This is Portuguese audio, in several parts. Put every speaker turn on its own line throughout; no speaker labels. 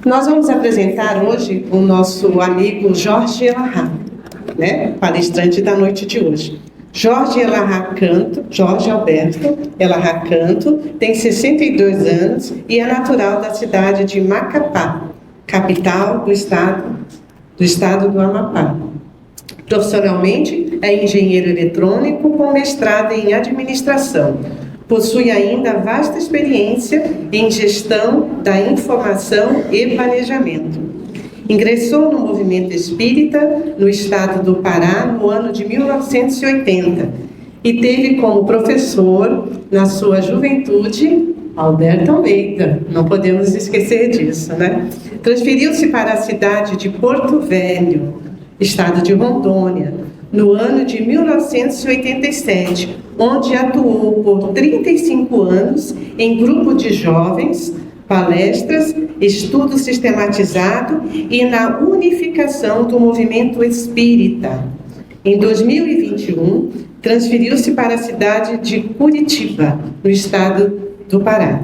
Nós vamos apresentar hoje o nosso amigo Jorge Elahá, palestrante da noite de hoje. Jorge Alberto Elahá Canto tem 62 anos e é natural da cidade de Macapá, capital do estado do Amapá. Profissionalmente, é engenheiro eletrônico com mestrado em administração. Possui ainda vasta experiência em gestão da informação e planejamento. Ingressou no movimento espírita no estado do Pará no ano de 1980 e teve como professor, na sua juventude, Alberto Almeida. Não podemos esquecer disso, Transferiu-se para a cidade de Porto Velho, estado de Rondônia, no ano de 1987, onde atuou por 35 anos em grupo de jovens, palestras, estudo sistematizado e na unificação do movimento espírita. Em 2021, transferiu-se para a cidade de Curitiba, no estado do Paraná.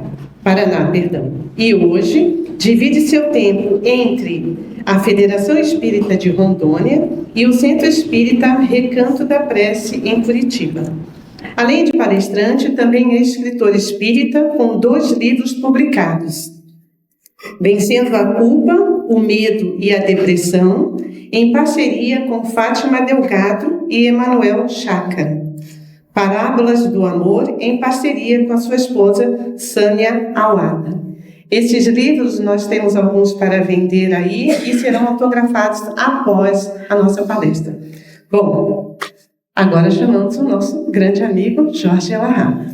E hoje divide seu tempo entre a Federação Espírita de Rondônia e o Centro Espírita Recanto da Prece, em Curitiba. Além de palestrante, também é escritor espírita com 2 livros publicados: Vencendo a Culpa, o Medo e a Depressão, em parceria com Fátima Delgado e Emanuel Chácara. Parábolas do Amor, em parceria com a sua esposa, Sânia Alada. Esses livros nós temos alguns para vender aí e serão autografados após a nossa palestra. Bom, agora chamamos o nosso grande amigo Jorge Elahá.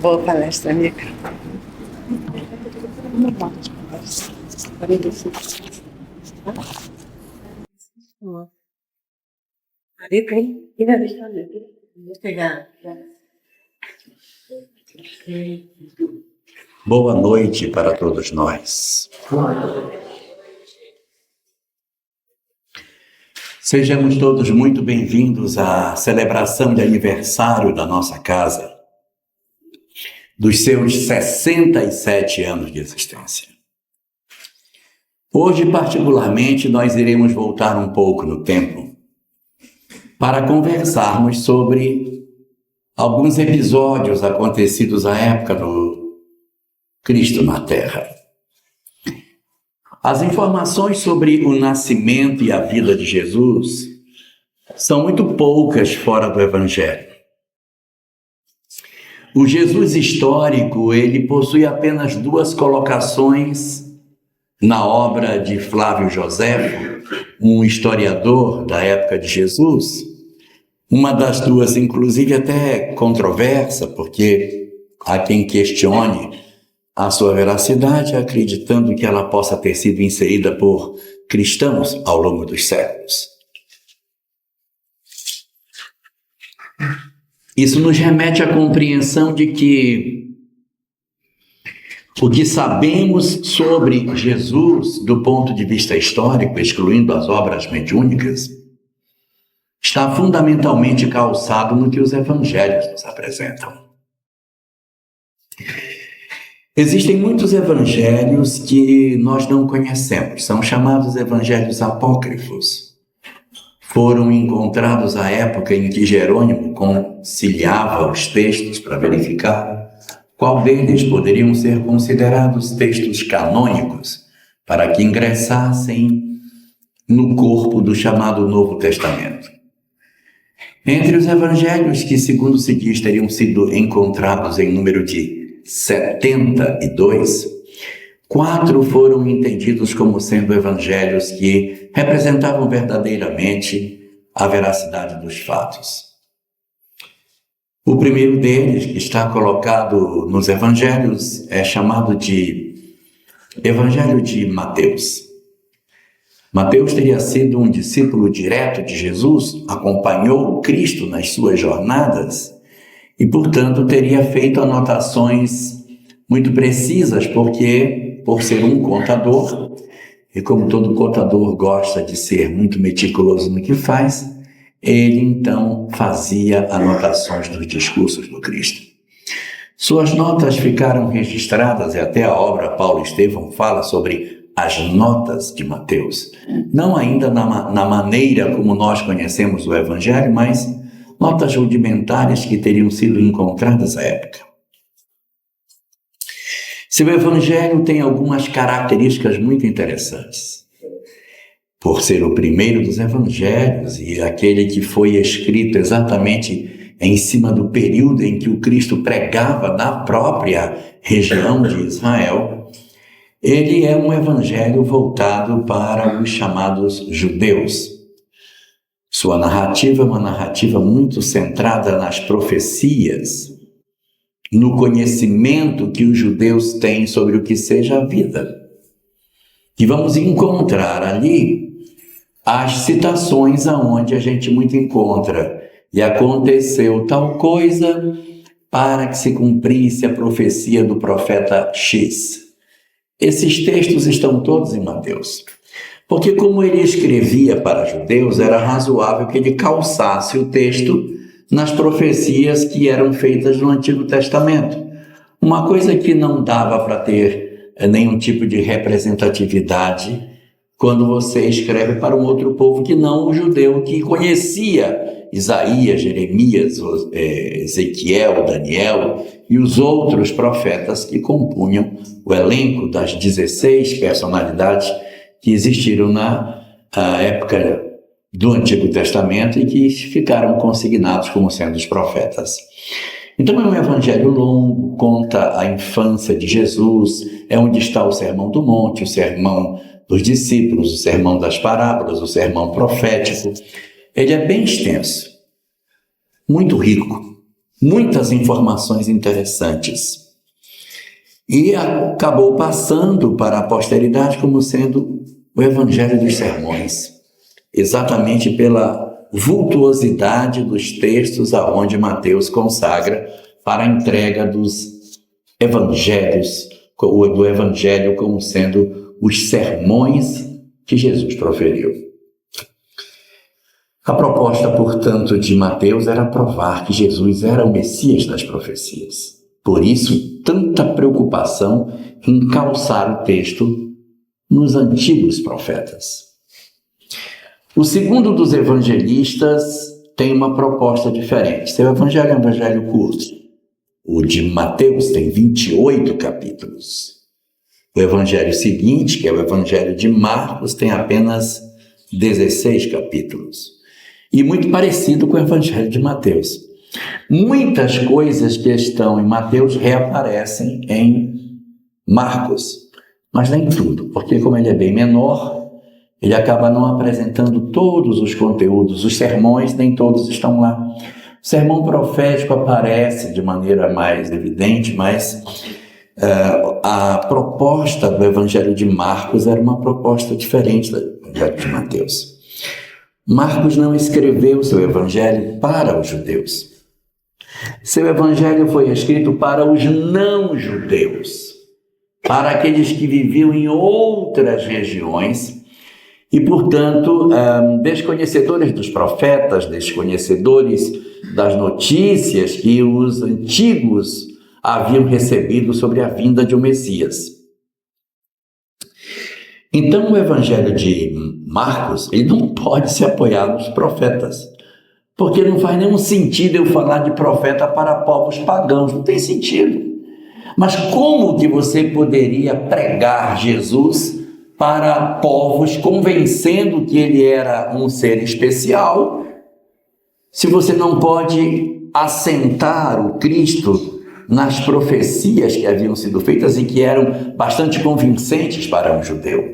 Boa palestra, amiga.
Boa noite para todos nós. Sejamos todos muito bem-vindos à celebração de aniversário da nossa casa, dos seus 67 anos de existência. Hoje, particularmente, nós iremos voltar um pouco no tempo para conversarmos sobre alguns episódios acontecidos à época do Cristo na Terra. As informações sobre o nascimento e a vida de Jesus são muito poucas fora do Evangelho. O Jesus histórico, ele possui apenas 2 colocações na obra de Flávio Joséfo, um historiador da época de Jesus. Uma das 2, inclusive, até controversa, porque há quem questione a sua veracidade, acreditando que ela possa ter sido inserida por cristãos ao longo dos séculos. Isso nos remete à compreensão de que o que sabemos sobre Jesus, do ponto de vista histórico, excluindo as obras mediúnicas, está fundamentalmente calçado no que os evangelhos nos apresentam. Existem muitos evangelhos que nós não conhecemos, são chamados evangelhos apócrifos. Foram encontrados à época em que Jerônimo conciliava os textos para verificar qual deles poderiam ser considerados textos canônicos para que ingressassem no corpo do chamado Novo Testamento. Entre os evangelhos que, segundo se diz, teriam sido encontrados em número de 72, 4 foram entendidos como sendo evangelhos que representavam verdadeiramente a veracidade dos fatos. O primeiro deles, que está colocado nos evangelhos, é chamado de Evangelho de Mateus. Mateus teria sido um discípulo direto de Jesus, acompanhou Cristo nas suas jornadas e, portanto, teria feito anotações muito precisas, porque, por ser um contador, E como todo contador gosta de ser muito meticuloso no que faz, ele então fazia anotações dos discursos do Cristo. Suas notas ficaram registradas e até a obra Paulo Estevão fala sobre as notas de Mateus. Não ainda na maneira como nós conhecemos o Evangelho, mas notas rudimentares que teriam sido encontradas à época. Seu Evangelho tem algumas características muito interessantes. Por ser o primeiro dos Evangelhos e aquele que foi escrito exatamente em cima do período em que o Cristo pregava na própria região de Israel, ele é um Evangelho voltado para os chamados judeus. Sua narrativa é uma narrativa muito centrada nas profecias, no conhecimento que os judeus têm sobre o que seja a vida. E vamos encontrar ali as citações aonde a gente muito encontra. E aconteceu tal coisa para que se cumprisse a profecia do profeta X. Esses textos estão todos em Mateus. Porque como ele escrevia para judeus, era razoável que ele calçasse o texto nas profecias que eram feitas no Antigo Testamento. Uma coisa que não dava para ter nenhum tipo de representatividade quando você escreve para um outro povo que não o judeu, que conhecia Isaías, Jeremias, Ezequiel, Daniel e os outros profetas que compunham o elenco das 16 personalidades que existiram na época do Antigo Testamento e que ficaram consignados como sendo os profetas. Então é um evangelho longo, conta a infância de Jesus, é onde está o Sermão do Monte, o Sermão dos Discípulos, o Sermão das Parábolas, o Sermão Profético. Ele é bem extenso, muito rico, muitas informações interessantes. E acabou passando para a posteridade como sendo o Evangelho dos Sermões, exatamente pela vultuosidade dos textos aonde Mateus consagra para a entrega dos evangelhos, do Evangelho como sendo os sermões que Jesus proferiu. A proposta, portanto, de Mateus era provar que Jesus era o Messias das profecias. Por isso, tanta preocupação em calçar o texto nos antigos profetas. O segundo dos evangelistas tem uma proposta diferente. Seu evangelho é um evangelho curto. O de Mateus tem 28 capítulos. O evangelho seguinte, que é o evangelho de Marcos, tem apenas 16 capítulos. E muito parecido com o evangelho de Mateus. Muitas coisas que estão em Mateus reaparecem em Marcos, mas nem tudo, porque como ele é bem menor, ele acaba não apresentando todos os conteúdos, os sermões, nem todos estão lá. O sermão profético aparece de maneira mais evidente, mas a proposta do Evangelho de Marcos era uma proposta diferente do Evangelho de Mateus. Marcos não escreveu seu Evangelho para os judeus. Seu Evangelho foi escrito para os não-judeus, para aqueles que viviam em outras regiões, e, portanto, desconhecedores dos profetas, desconhecedores das notícias que os antigos haviam recebido sobre a vinda de um Messias. Então, o Evangelho de Marcos, ele não pode se apoiar nos profetas, porque não faz nenhum sentido eu falar de profeta para povos pagãos, não tem sentido. Mas como que você poderia pregar Jesus para povos, convencendo que ele era um ser especial, se você não pode assentar o Cristo nas profecias que haviam sido feitas e que eram bastante convincentes para um judeu?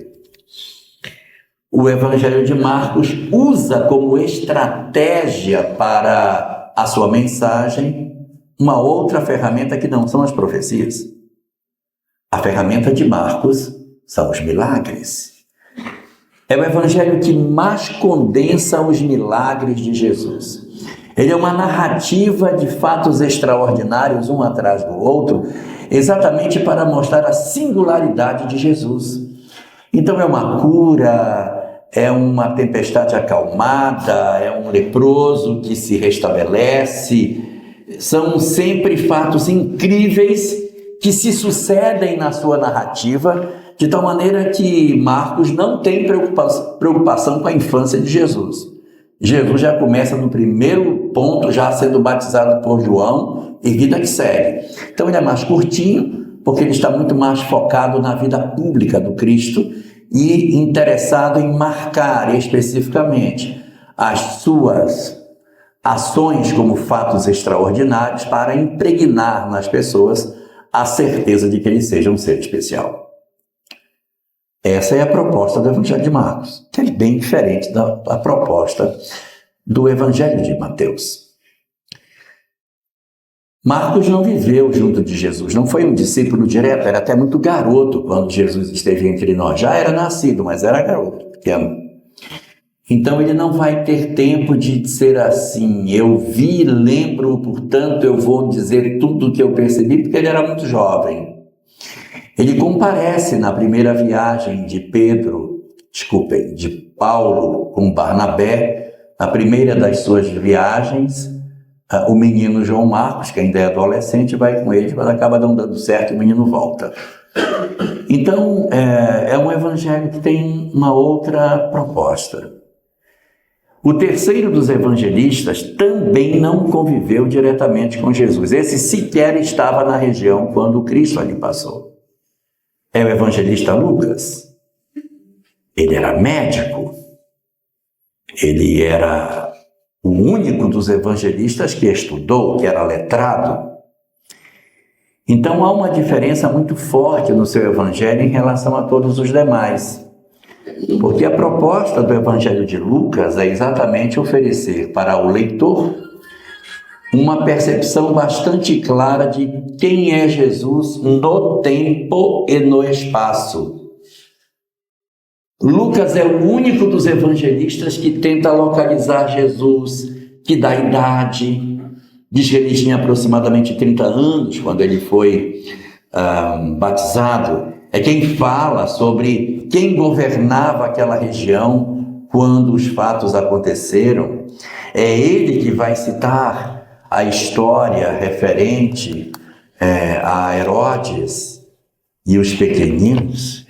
O Evangelho de Marcos usa como estratégia para a sua mensagem uma outra ferramenta que não são as profecias. A ferramenta de Marcos são os milagres. É o evangelho que mais condensa os milagres de Jesus. Ele é uma narrativa de fatos extraordinários, um atrás do outro, exatamente para mostrar a singularidade de Jesus. Então é uma cura, é uma tempestade acalmada, é um leproso que se restabelece. São sempre fatos incríveis que se sucedem na sua narrativa, de tal maneira que Marcos não tem preocupação com a infância de Jesus. Jesus já começa no primeiro ponto, já sendo batizado por João, e vida que segue. Então ele é mais curtinho, porque ele está muito mais focado na vida pública do Cristo e interessado em marcar especificamente as suas ações como fatos extraordinários para impregnar nas pessoas a certeza de que ele seja um ser especial. Essa é a proposta do Evangelho de Marcos, que é bem diferente da proposta do Evangelho de Mateus. Marcos não viveu junto de Jesus, não foi um discípulo direto, era até muito garoto quando Jesus esteve entre nós. Já era nascido, mas era garoto, pequeno. Então ele não vai ter tempo de ser assim, eu vi, lembro, portanto eu vou dizer tudo o que eu percebi, porque ele era muito jovem. Ele comparece na primeira viagem de Paulo com Barnabé, na primeira das suas viagens. O menino João Marcos, que ainda é adolescente, vai com ele, mas acaba não dando certo e o menino volta. Então, é um evangelho que tem uma outra proposta. O terceiro dos evangelistas também não conviveu diretamente com Jesus. Esse sequer estava na região quando Cristo ali passou. É o evangelista Lucas. Ele era médico. Ele era o único dos evangelistas que estudou, que era letrado. Então há uma diferença muito forte no seu evangelho em relação a todos os demais. Porque a proposta do evangelho de Lucas é exatamente oferecer para o leitor uma percepção bastante clara de quem é Jesus no tempo e no espaço. Lucas é o único dos evangelistas que tenta localizar Jesus, que dá idade. Diz que ele tinha aproximadamente 30 anos quando ele foi batizado. É quem fala sobre quem governava aquela região quando os fatos aconteceram. É ele que vai citar a história referente a Herodes e os pequeninos.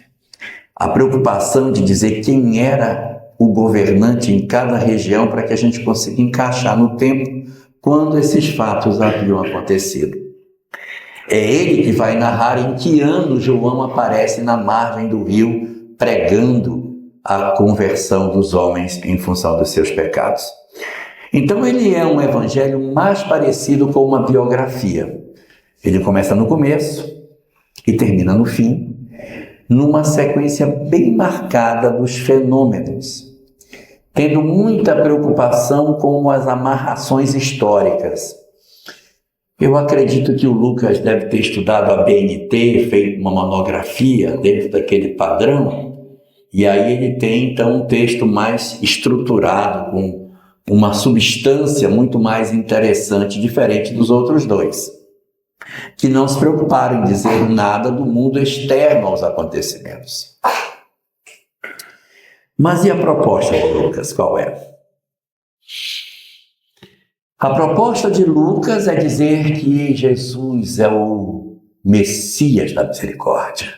A preocupação de dizer quem era o governante em cada região para que a gente consiga encaixar no tempo quando esses fatos haviam acontecido. É ele que vai narrar em que ano João aparece na margem do rio pregando a conversão dos homens em função dos seus pecados. Então ele é um evangelho mais parecido com uma biografia. Ele começa no começo e termina no fim, numa sequência bem marcada dos fenômenos, tendo muita preocupação com as amarrações históricas. Eu acredito que o Lucas deve ter estudado a BNT, feito uma monografia dentro daquele padrão, e aí ele tem então um texto mais estruturado, com uma substância muito mais interessante, diferente dos outros dois, que não se preocuparam em dizer nada do mundo externo aos acontecimentos. Mas e a proposta de Lucas, qual é? A proposta de Lucas é dizer que Jesus é o Messias da misericórdia.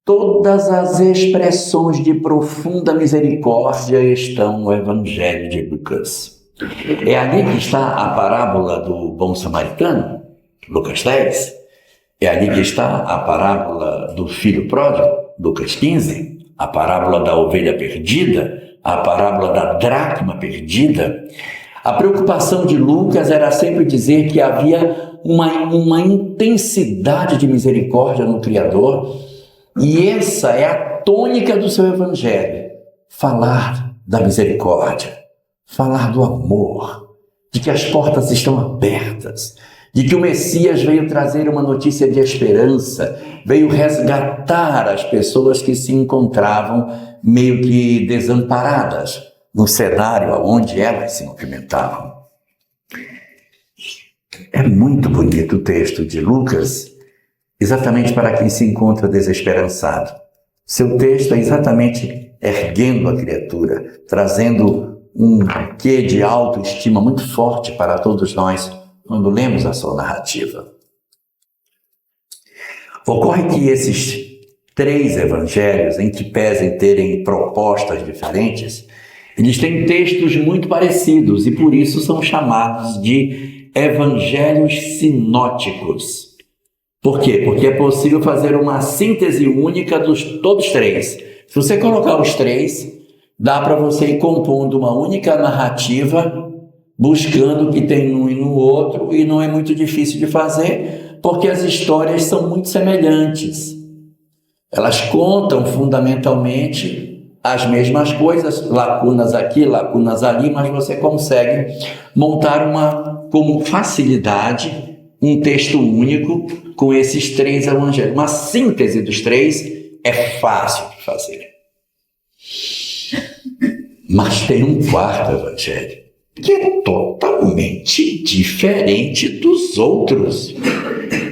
Todas as expressões de profunda misericórdia estão no Evangelho de Lucas. É ali que está a parábola do bom samaritano, Lucas 10. É ali que está a parábola do filho pródigo, Lucas 15. A parábola da ovelha perdida, a parábola da dracma perdida. A preocupação de Lucas era sempre dizer que havia uma intensidade de misericórdia no Criador, e essa é a tônica do seu evangelho: falar da misericórdia, falar do amor, de que as portas estão abertas, de que o Messias veio trazer uma notícia de esperança, veio resgatar as pessoas que se encontravam meio que desamparadas no cenário onde elas se movimentavam. É muito bonito o texto de Lucas, exatamente para quem se encontra desesperançado. Seu texto é exatamente erguendo a criatura, trazendo um quê de autoestima muito forte para todos nós quando lemos a sua narrativa. Ocorre que esses 3 evangelhos, em que pesem terem propostas diferentes, eles têm textos muito parecidos e por isso são chamados de evangelhos sinóticos. Por quê? Porque é possível fazer uma síntese única dos todos 3. Se você colocar os 3, dá para você ir compondo uma única narrativa, buscando o que tem num e no outro, e não é muito difícil de fazer, porque as histórias são muito semelhantes. Elas contam fundamentalmente as mesmas coisas, lacunas aqui, lacunas ali, mas você consegue montar com facilidade um texto único com esses 3 evangelhos. Uma síntese dos 3 é fácil de fazer. Mas tem um 4º evangelho que é totalmente diferente dos outros.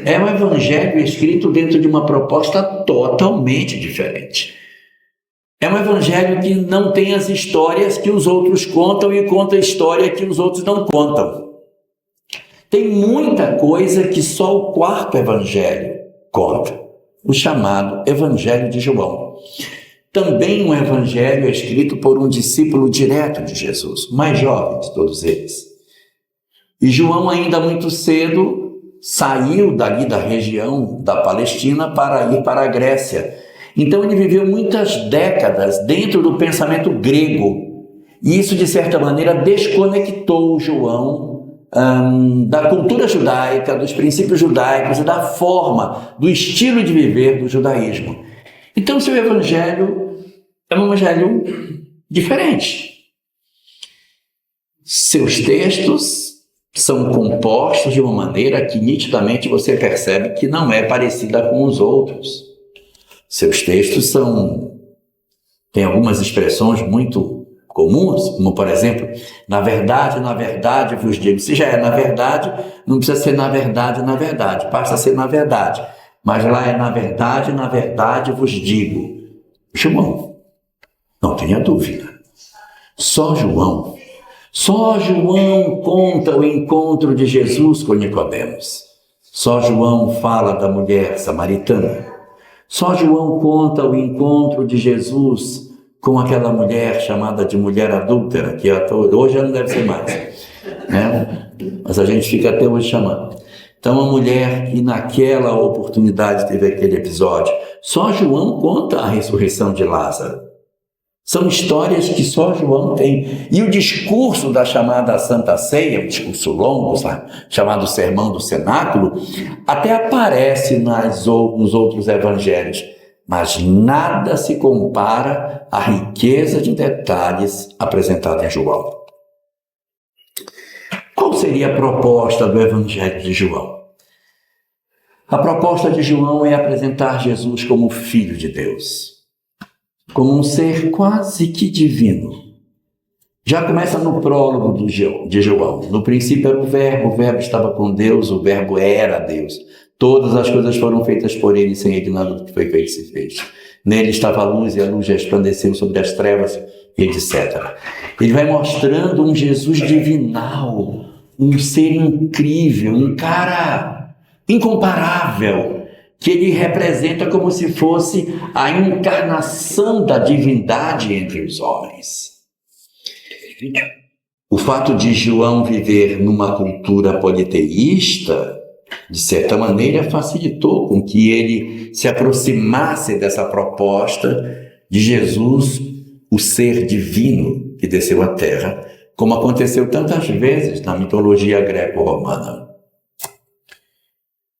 É um evangelho escrito dentro de uma proposta totalmente diferente. É um evangelho que não tem as histórias que os outros contam e conta a história que os outros não contam. Tem muita coisa que só o 4º evangelho conta, o chamado Evangelho de João. Também um evangelho escrito por um discípulo direto de Jesus, mais jovem de todos eles. E João, ainda muito cedo, saiu dali da região da Palestina para ir para a Grécia. Então ele viveu muitas décadas dentro do pensamento grego. E isso, de certa maneira, desconectou João da cultura judaica, dos princípios judaicos e da forma, do estilo de viver do judaísmo. Então, seu evangelho é um evangelho diferente. Seus textos são compostos de uma maneira que nitidamente você percebe que não é parecida com os outros. Seus textos têm algumas expressões muito comuns, como por exemplo, na verdade vos digo. Se já é na verdade, não precisa ser na verdade, passa a ser na verdade. Mas lá é na verdade vos digo. João, não tenha dúvida. Só João conta o encontro de Jesus com Nicodemos. Só João fala da mulher samaritana. Só João conta o encontro de Jesus com aquela mulher chamada de mulher adúltera, que hoje já não deve ser mais, né? Mas a gente fica até hoje chamando. Então, a mulher que naquela oportunidade teve aquele episódio. Só João conta a ressurreição de Lázaro. São histórias que só João tem. E o discurso da chamada Santa Ceia, um discurso longo, chamado Sermão do Cenáculo, até aparece nos outros evangelhos. Mas nada se compara à riqueza de detalhes apresentada em João. Qual seria a proposta do Evangelho de João? A proposta de João é apresentar Jesus como Filho de Deus, como um ser quase que divino. Já começa no prólogo de João. No princípio era o Verbo estava com Deus, o Verbo era Deus. Todas as coisas foram feitas por ele, sem ele nada do que foi feito se fez. Nele estava a luz e a luz resplandeceu sobre as trevas, etc. Ele vai mostrando um Jesus divinal, um ser incrível, um cara incomparável, que ele representa como se fosse a encarnação da divindade entre os homens. O fato de João viver numa cultura politeísta, de certa maneira, facilitou com que ele se aproximasse dessa proposta de Jesus, o ser divino que desceu à terra, como aconteceu tantas vezes na mitologia greco-romana.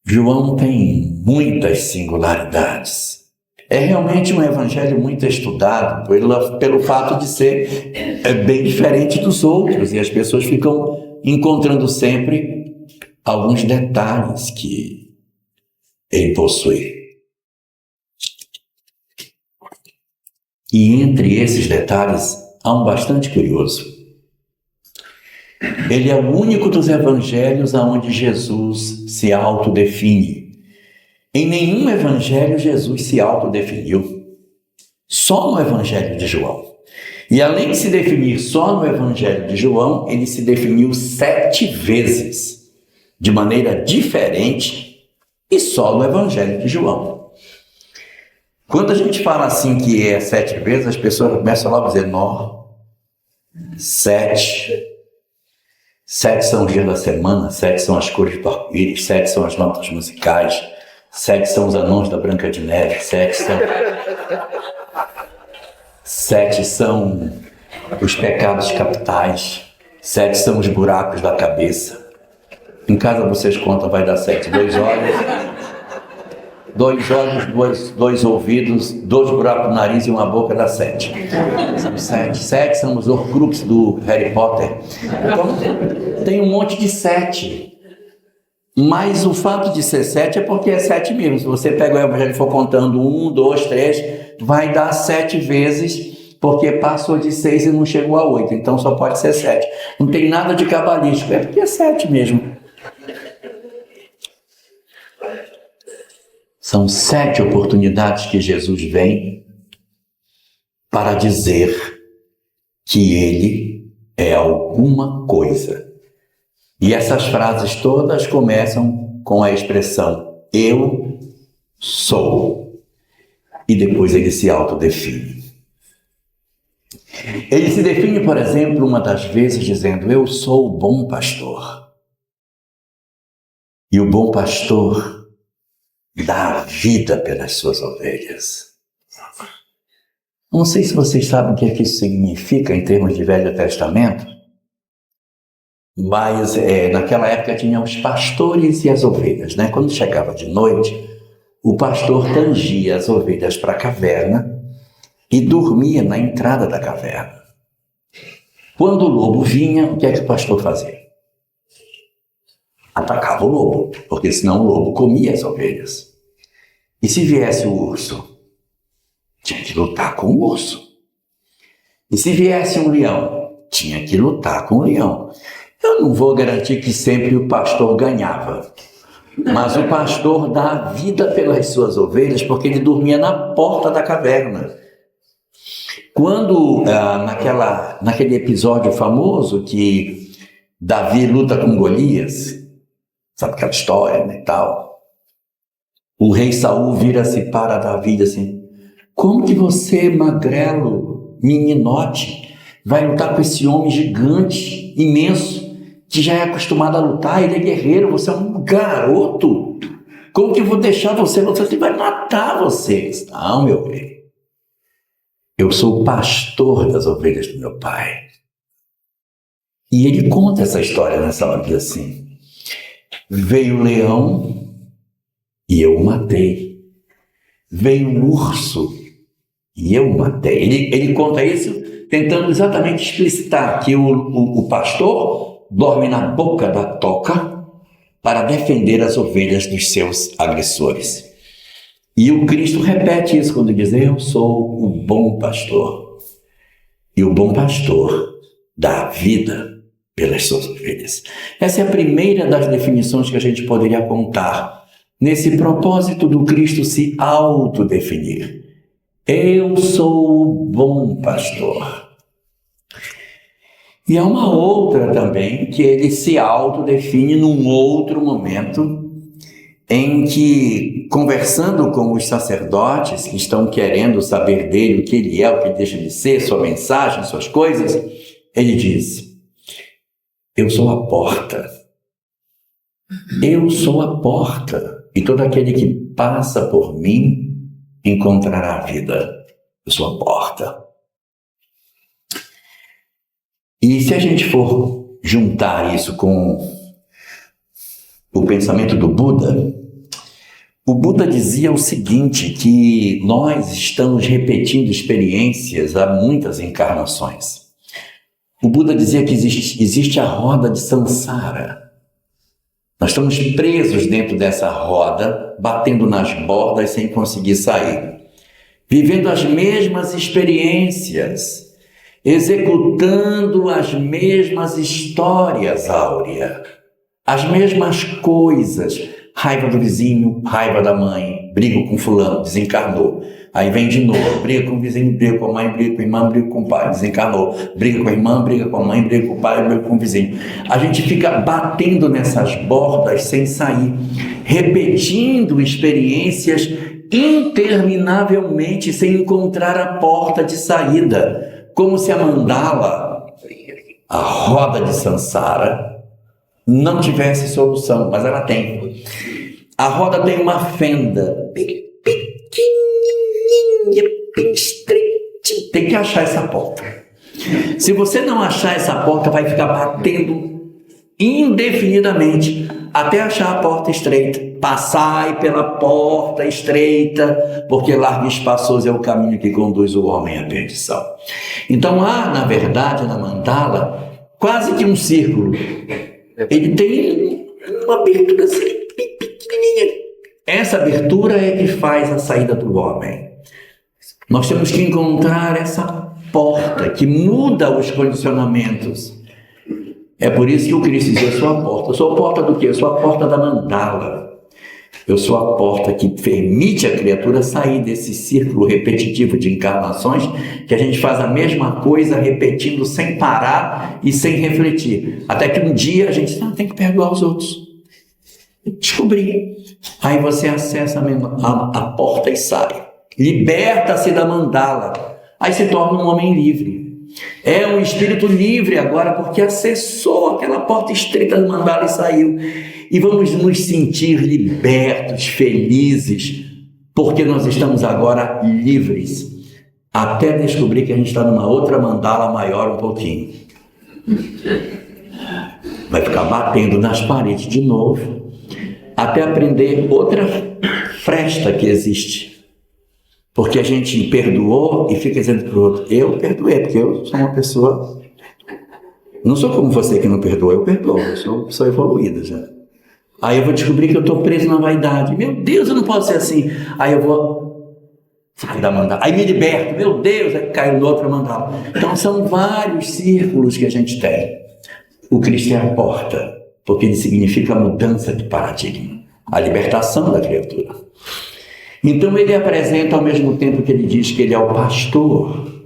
João tem muitas singularidades. É realmente um evangelho muito estudado pelo fato de ser bem diferente dos outros, e as pessoas ficam encontrando sempre alguns detalhes que ele possui. E entre esses detalhes há um bastante curioso. Ele é o único dos evangelhos onde Jesus se autodefine. Em nenhum evangelho Jesus se autodefiniu. só no Evangelho de João. E além de se definir só no Evangelho de João, ele se definiu 7 vezes, de maneira diferente, e só no Evangelho de João. Quando a gente fala assim que é 7 vezes, as pessoas começam logo a dizer, nó, 7. 7 são os dias da semana, 7 são as cores do arco-íris, 7 são as notas musicais, 7 são os anões da Branca de Neve, 7 são os pecados capitais, 7 são os buracos da cabeça. Em casa vocês contam, vai dar 7. 2 olhos, 2 ouvidos, 2 buracos no nariz e uma boca dá 7. São 7. 7 são os Horcruxes do Harry Potter. Então, tem um monte de 7. Mas o fato de ser 7 é porque é 7 mesmo. Se você pega o Evangelho e for contando 1, 2, 3, vai dar 7 vezes, porque passou de 6 e não chegou a 8. Então só pode ser 7. Não tem nada de cabalístico, é porque é 7 mesmo. São 7 oportunidades que Jesus vem para dizer que ele é alguma coisa. E essas frases todas começam com a expressão eu sou. E depois ele se autodefine. Ele se define, por exemplo, uma das vezes dizendo, eu sou o bom pastor. E o bom pastor dá a vida pelas suas ovelhas. Não sei se vocês sabem o que isso significa em termos de Velho Testamento, mas naquela época tinha os pastores e as ovelhas, né? Quando chegava de noite, o pastor tangia as ovelhas para a caverna e dormia na entrada da caverna. Quando o lobo vinha, o que é que o pastor fazia? Atacava o lobo, porque senão o lobo comia as ovelhas. E se viesse o urso? Tinha que lutar com o urso. E se viesse um leão? Tinha que lutar com o leão. Eu não vou garantir que sempre o pastor ganhava, mas o pastor dá a vida pelas suas ovelhas porque ele dormia na porta da caverna. Quando, naquele episódio famoso que Davi luta com Golias, sabe aquela história, né, e tal? O rei Saul vira-se para Davi e diz assim, como que você, magrelo, meninote, vai lutar com esse homem gigante, imenso, que já é acostumado a lutar, ele é guerreiro, você é um garoto. Como que eu vou deixar você lutar? Ele vai matar você. Não, meu rei. Eu sou o pastor das ovelhas do meu pai. E ele conta essa história nessa hora, diz assim, veio o leão e eu o matei. Veio o urso e eu o matei. Ele conta isso tentando exatamente explicitar que o pastor dorme na boca da toca para defender as ovelhas dos seus agressores. E o Cristo repete isso quando diz, eu sou o bom pastor. E o bom pastor dá a vida pelas suas ovelhas. Essa é a primeira das definições que a gente poderia apontar nesse propósito do Cristo se autodefinir. Eu sou o bom pastor. E há uma outra também, que ele se autodefine num outro momento, em que, conversando com os sacerdotes que estão querendo saber dele, o que ele é, o que ele deixa de ser, sua mensagem, suas coisas, ele diz, eu sou a porta. Eu sou a porta. E todo aquele que passa por mim encontrará a vida. Eu sou a porta. E se a gente for juntar isso com o pensamento do Buda, o Buda dizia o seguinte, que nós estamos repetindo experiências há muitas encarnações. O Buda dizia que existe a roda de Samsara. Nós estamos presos dentro dessa roda, batendo nas bordas sem conseguir sair, vivendo as mesmas experiências, executando as mesmas histórias, Áurea, as mesmas coisas, raiva do vizinho, raiva da mãe, brigo com fulano, desencarnou, Aí vem de novo, briga com o vizinho, briga com a mãe, briga com a irmã, briga com o pai, desencarnou, briga com a irmã, briga com a mãe, briga com o pai, briga com o vizinho. A gente fica batendo nessas bordas sem sair, repetindo experiências interminavelmente sem encontrar a porta de saída, como se a mandala, a roda de Sansara, não tivesse solução, mas ela tem. A roda tem uma fenda pequenininha, bem estreitinha. Tem que achar essa porta. Se você não achar essa porta, vai ficar batendo indefinidamente até achar a porta estreita. Passai pela porta estreita, porque largo e espaçoso é o caminho que conduz o homem à perdição. Então há, na verdade, na mandala, quase que um círculo. Ele tem uma abertura assim, bem pequenininha. Essa abertura é que faz a saída do homem. Nós temos que encontrar essa porta que muda os condicionamentos. É por isso que o Cristo diz: eu sou a porta. Eu sou a porta do quê? Eu sou a porta da mandala. Eu sou a porta que permite a criatura sair desse círculo repetitivo de encarnações, que a gente faz a mesma coisa repetindo sem parar e sem refletir. Até que um dia a gente tem que perdoar os outros. Descobrir. Aí você acessa a porta e sai. Liberta-se da mandala. Aí se torna um homem livre. É um espírito livre agora, porque acessou aquela porta estreita da mandala e saiu. E vamos nos sentir libertos, felizes, porque nós estamos agora livres, até descobrir que a gente está numa outra mandala maior um pouquinho. Vai ficar batendo nas paredes de novo, até aprender outra fresta que existe. Porque a gente perdoou e fica dizendo para o outro: eu perdoei, porque eu sou uma pessoa... Não sou como você que não perdoa, eu perdoo, eu sou evoluída já. Aí eu vou descobrir que eu estou preso na vaidade. Meu Deus, eu não posso ser assim. Aí eu vou sair da mandala. Aí me liberto. Meu Deus, aí caio no outro mandala. Então são vários círculos que a gente tem. O Cristo é a porta, porque ele significa a mudança de paradigma, a libertação da criatura. Então ele apresenta, ao mesmo tempo que ele diz que ele é o pastor,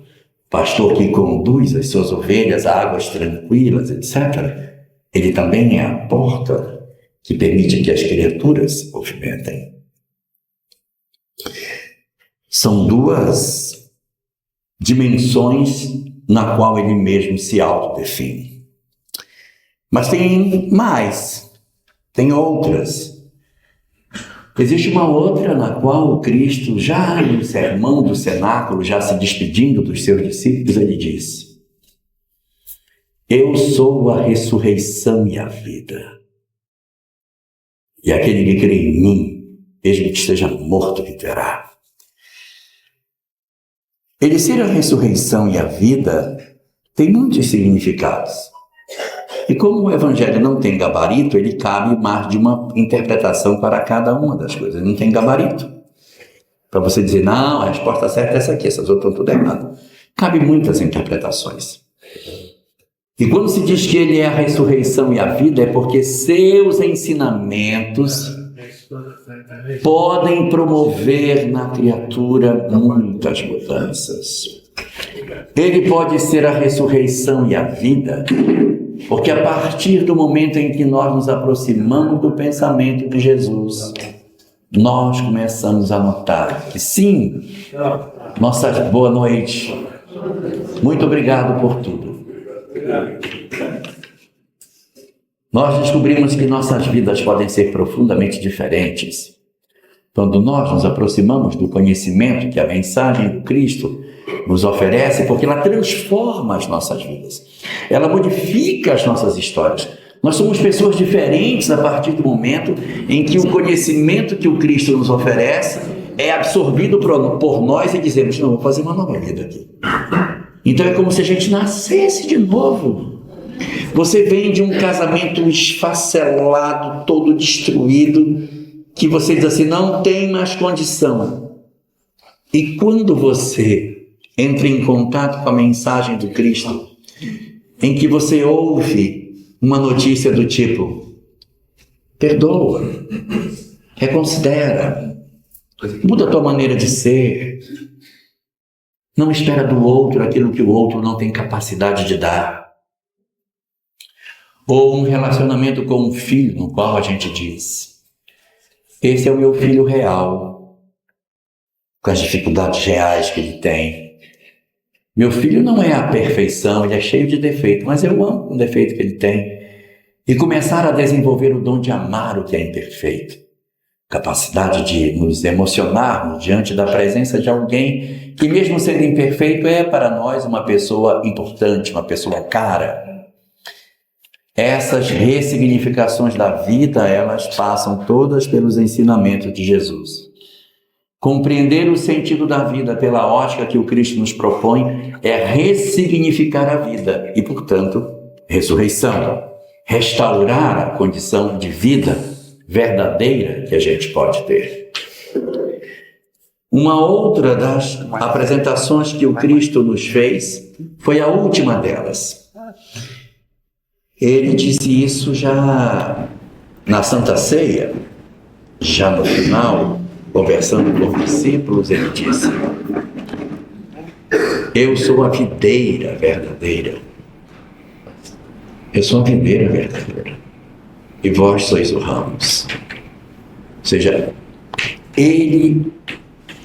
pastor que conduz as suas ovelhas a águas tranquilas, etc. Ele também é a porta que permite que as criaturas movimentem. São duas dimensões na qual ele mesmo se autodefine. Mas tem mais, tem outras. Existe uma outra na qual o Cristo, já no sermão do cenáculo, já se despedindo dos seus discípulos, ele diz: eu sou a ressurreição e a vida. E aquele que crê em mim, mesmo que esteja morto, viverá. Ele ser a ressurreição e a vida tem muitos significados. E como o Evangelho não tem gabarito, ele cabe mais de uma interpretação para cada uma das coisas. Não tem gabarito. Para você dizer: não, a resposta certa é essa aqui, essas outras estão tudo erradas. Cabe muitas interpretações. E quando se diz que ele é a ressurreição e a vida, é porque seus ensinamentos podem promover na criatura muitas mudanças. Ele pode ser a ressurreição e a vida, porque a partir do momento em que nós nos aproximamos do pensamento de Jesus, nós começamos a notar que sim, nossa boa noite, muito obrigado por tudo. Nós descobrimos que nossas vidas podem ser profundamente diferentes quando nós nos aproximamos do conhecimento que a mensagem do Cristo nos oferece, porque ela transforma as nossas vidas, ela modifica as nossas histórias. Nós somos pessoas diferentes a partir do momento em que o conhecimento que o Cristo nos oferece é absorvido por nós e dizemos: não, vou fazer uma nova vida aqui. Então é como se a gente nascesse de novo. Você vem de um casamento esfacelado, todo destruído, que você diz assim: não tem mais condição. E quando você entra em contato com a mensagem do Cristo, em que você ouve uma notícia do tipo: perdoa, reconsidera, Muda a tua maneira de ser. Não espera do outro aquilo que o outro não tem capacidade de dar. Ou um relacionamento com um filho, no qual a gente diz: esse é o meu filho real, com as dificuldades reais que ele tem. Meu filho não é a perfeição, ele é cheio de defeito, mas eu amo o defeito que ele tem. E começar a desenvolver o dom de amar o que é imperfeito. Capacidade de nos emocionarmos diante da presença de alguém que, mesmo sendo imperfeito, é para nós uma pessoa importante, uma pessoa cara. Essas ressignificações da vida, elas passam todas pelos ensinamentos de Jesus. Compreender o sentido da vida pela ótica que o Cristo nos propõe é ressignificar a vida e, portanto, ressurreição. Restaurar a condição de vida verdadeira que a gente pode ter. Uma outra das apresentações que o Cristo nos fez foi a última delas. Ele disse isso já na Santa Ceia, já no final, conversando com os discípulos, ele disse: eu sou a videira verdadeira. Eu sou a videira verdadeira. E vós sois o ramos. Ou seja, ele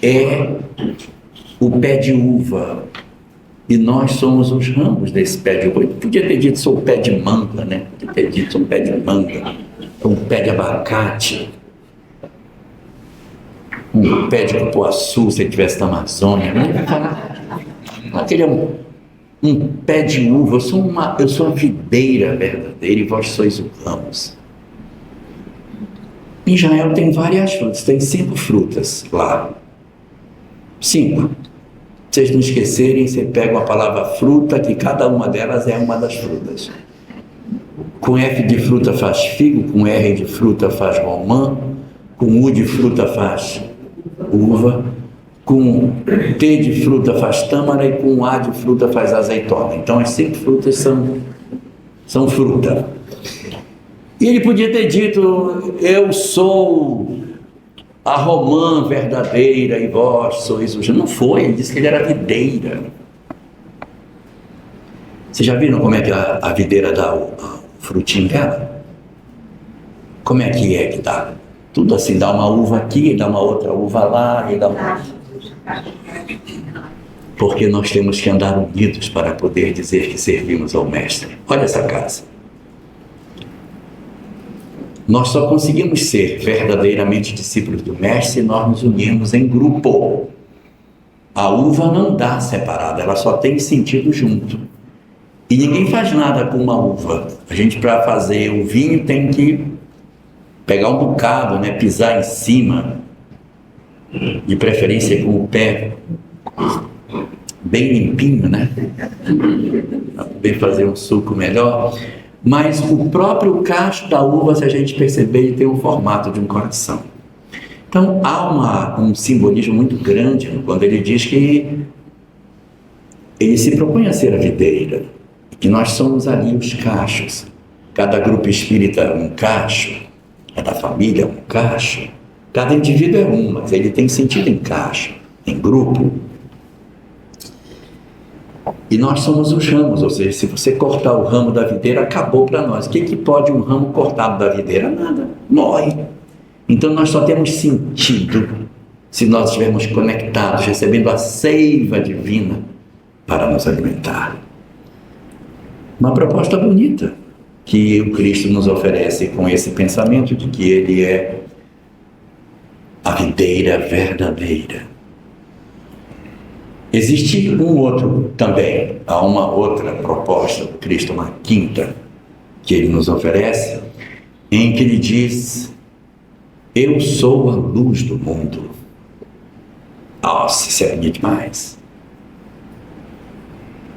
é o pé de uva. E nós somos os ramos desse pé de uva. Eu podia ter dito sou o pé de manga, né? Podia ter dito sou o pé de manga. Um pé de abacate. Um pé de cupuaçu, se ele estivesse na Amazônia. Aquele é um pé de uva. Eu sou a videira verdadeira e vós sois os ramos. Em Israel tem várias frutas, tem 5 frutas lá. 5. Se vocês não esquecerem, você pega uma palavra fruta, que cada uma delas é uma das frutas. Com F de fruta faz figo, com R de fruta faz romã, com U de fruta faz uva, com T de fruta faz tâmara e com A de fruta faz azeitona. Então as 5 frutas são fruta. E ele podia ter dito: eu sou a romã verdadeira e vós sois os... Não foi, ele disse que ele era a videira. Vocês já viram como é que a videira dá o frutinho dela? Como é que dá? Tudo assim, dá uma uva aqui, dá uma outra uva lá, e dá uma... Porque nós temos que andar unidos para poder dizer que servimos ao Mestre. Olha essa casa. Nós só conseguimos ser verdadeiramente discípulos do Mestre se nós nos unirmos em grupo. A uva não dá separada, ela só tem sentido junto. E ninguém faz nada com uma uva. A gente, para fazer o vinho, tem que pegar um bocado, né? Pisar em cima, de preferência com o pé bem limpinho, né? Para poder fazer um suco melhor. Mas o próprio cacho da uva, se a gente perceber, ele tem o formato de um coração. Então há um simbolismo muito grande quando ele diz que ele se propõe a ser a videira, que nós somos ali os cachos. Cada grupo espírita é um cacho, cada família é um cacho, cada indivíduo é um, mas ele tem sentido em cacho, em grupo. E nós somos os ramos, ou seja, se você cortar o ramo da videira, acabou para nós. O que pode um ramo cortado da videira? Nada, morre. Então nós só temos sentido se nós estivermos conectados, recebendo a seiva divina para nos alimentar. Uma proposta bonita que o Cristo nos oferece com esse pensamento de que Ele é a videira verdadeira. Existe um outro também, há uma outra proposta do Cristo, uma quinta, que Ele nos oferece, em que Ele diz: eu sou a luz do mundo. Nossa, isso é demais.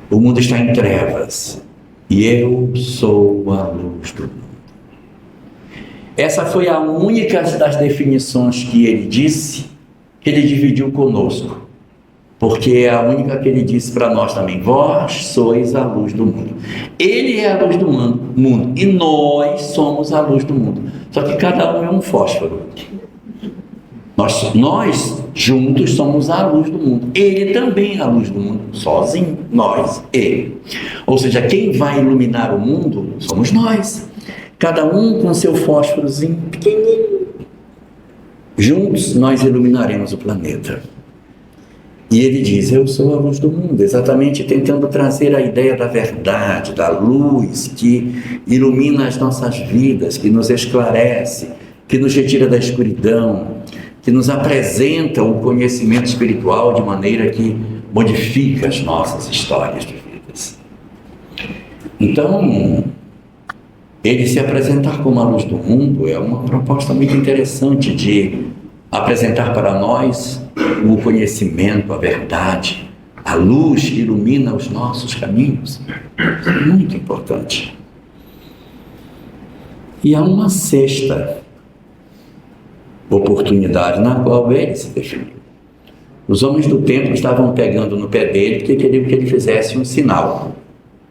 O mundo está em trevas e eu sou a luz do mundo. Essa foi a única das definições que Ele disse, que Ele dividiu conosco. Porque é a única que Ele disse para nós também: vós sois a luz do mundo. Ele é a luz do mundo e nós somos a luz do mundo. Só que cada um é um fósforo. Nós juntos somos a luz do mundo. Ele também é a luz do mundo, sozinho, nós, ele. Ou seja, quem vai iluminar o mundo somos nós. Cada um com seu fósforozinho pequenininho. Juntos nós iluminaremos o planeta. E ele diz, eu sou a luz do mundo, exatamente tentando trazer a ideia da verdade, da luz que ilumina as nossas vidas, que nos esclarece, que nos retira da escuridão, que nos apresenta o conhecimento espiritual de maneira que modifica as nossas histórias de vidas. Então, ele se apresentar como a luz do mundo é uma proposta muito interessante de apresentar para nós o conhecimento, a verdade, a luz que ilumina os nossos caminhos. Muito importante. E há uma sexta oportunidade na qual ele se definiu. Os homens do templo estavam pegando no pé dele porque queriam que ele fizesse um sinal.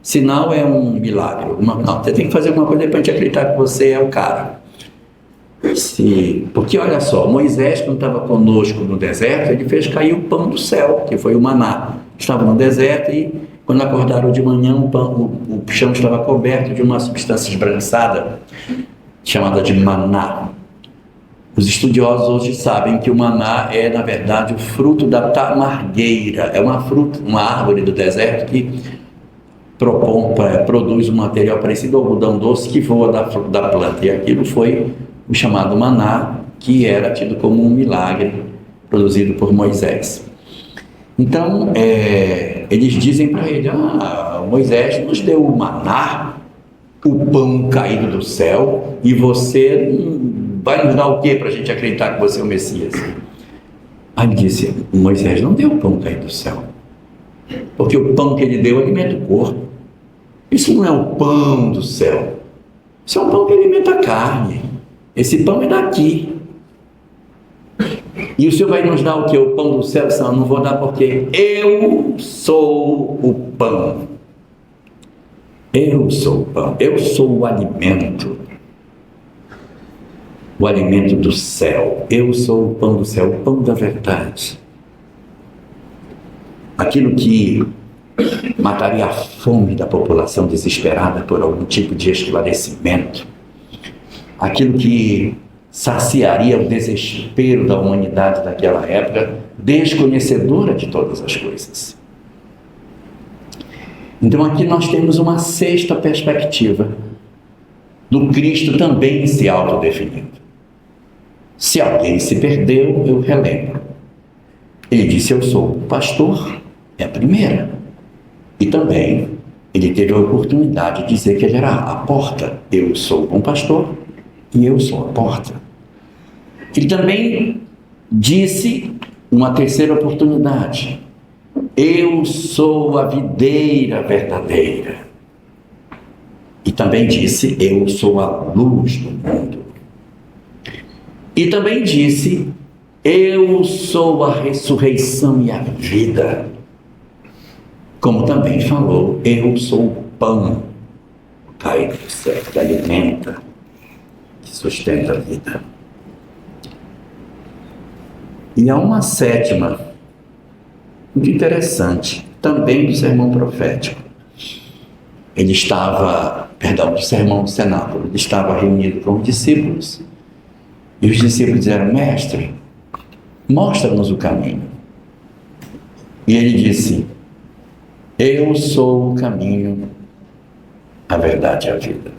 Sinal é um milagre. Não, você tem que fazer alguma coisa para a gente acreditar que você é o cara. Porque olha só, Moisés, quando estava conosco no deserto, ele fez cair o pão do céu, que foi o maná. Estava no deserto e quando acordaram de manhã, o chão estava coberto de uma substância esbranquiçada, chamada de maná. Os estudiosos hoje sabem que o maná é, na verdade, o fruto da tamargueira. É uma árvore do deserto que produz um material parecido ao algodão doce que voa da planta. E aquilo foi o chamado maná, que era tido como um milagre produzido por Moisés. Então, eles dizem para ele, Moisés nos deu o maná, o pão caído do céu, e você vai nos dar o quê para a gente acreditar que você é o Messias? Aí ele disse, Moisés não deu o pão caído do céu, porque o pão que ele deu alimenta o corpo. Isso não é o pão do céu, isso é um pão que alimenta a carne. Esse pão é daqui. E o Senhor vai nos dar o que? O pão do céu? Não, não vou dar porque eu sou o pão. Eu sou o pão. Eu sou o alimento. O alimento do céu. Eu sou o pão do céu, o pão da verdade. Aquilo que mataria a fome da população desesperada por algum tipo de esclarecimento. Aquilo que saciaria o desespero da humanidade daquela época, desconhecedora de todas as coisas. Então aqui nós temos uma sexta perspectiva do Cristo também se autodefinindo. Se alguém se perdeu, eu relembro. Ele disse, eu sou o pastor, é a primeira. E também ele teve a oportunidade de dizer que ele era a porta. Eu sou o bom pastor e eu sou a porta. Ele também disse, uma terceira oportunidade, eu sou a videira verdadeira. E também disse, eu sou a luz do mundo. E também disse, eu sou a ressurreição e a vida. Como também falou, eu sou o pão caído do céu, que alimenta, que sustenta a vida. E há uma sétima, muito interessante, também do sermão profético. Ele estava, do sermão do cenáculo, ele estava reunido com os discípulos, e os discípulos disseram, mestre, mostra-nos o caminho. E ele disse, eu sou o caminho, a verdade e a vida.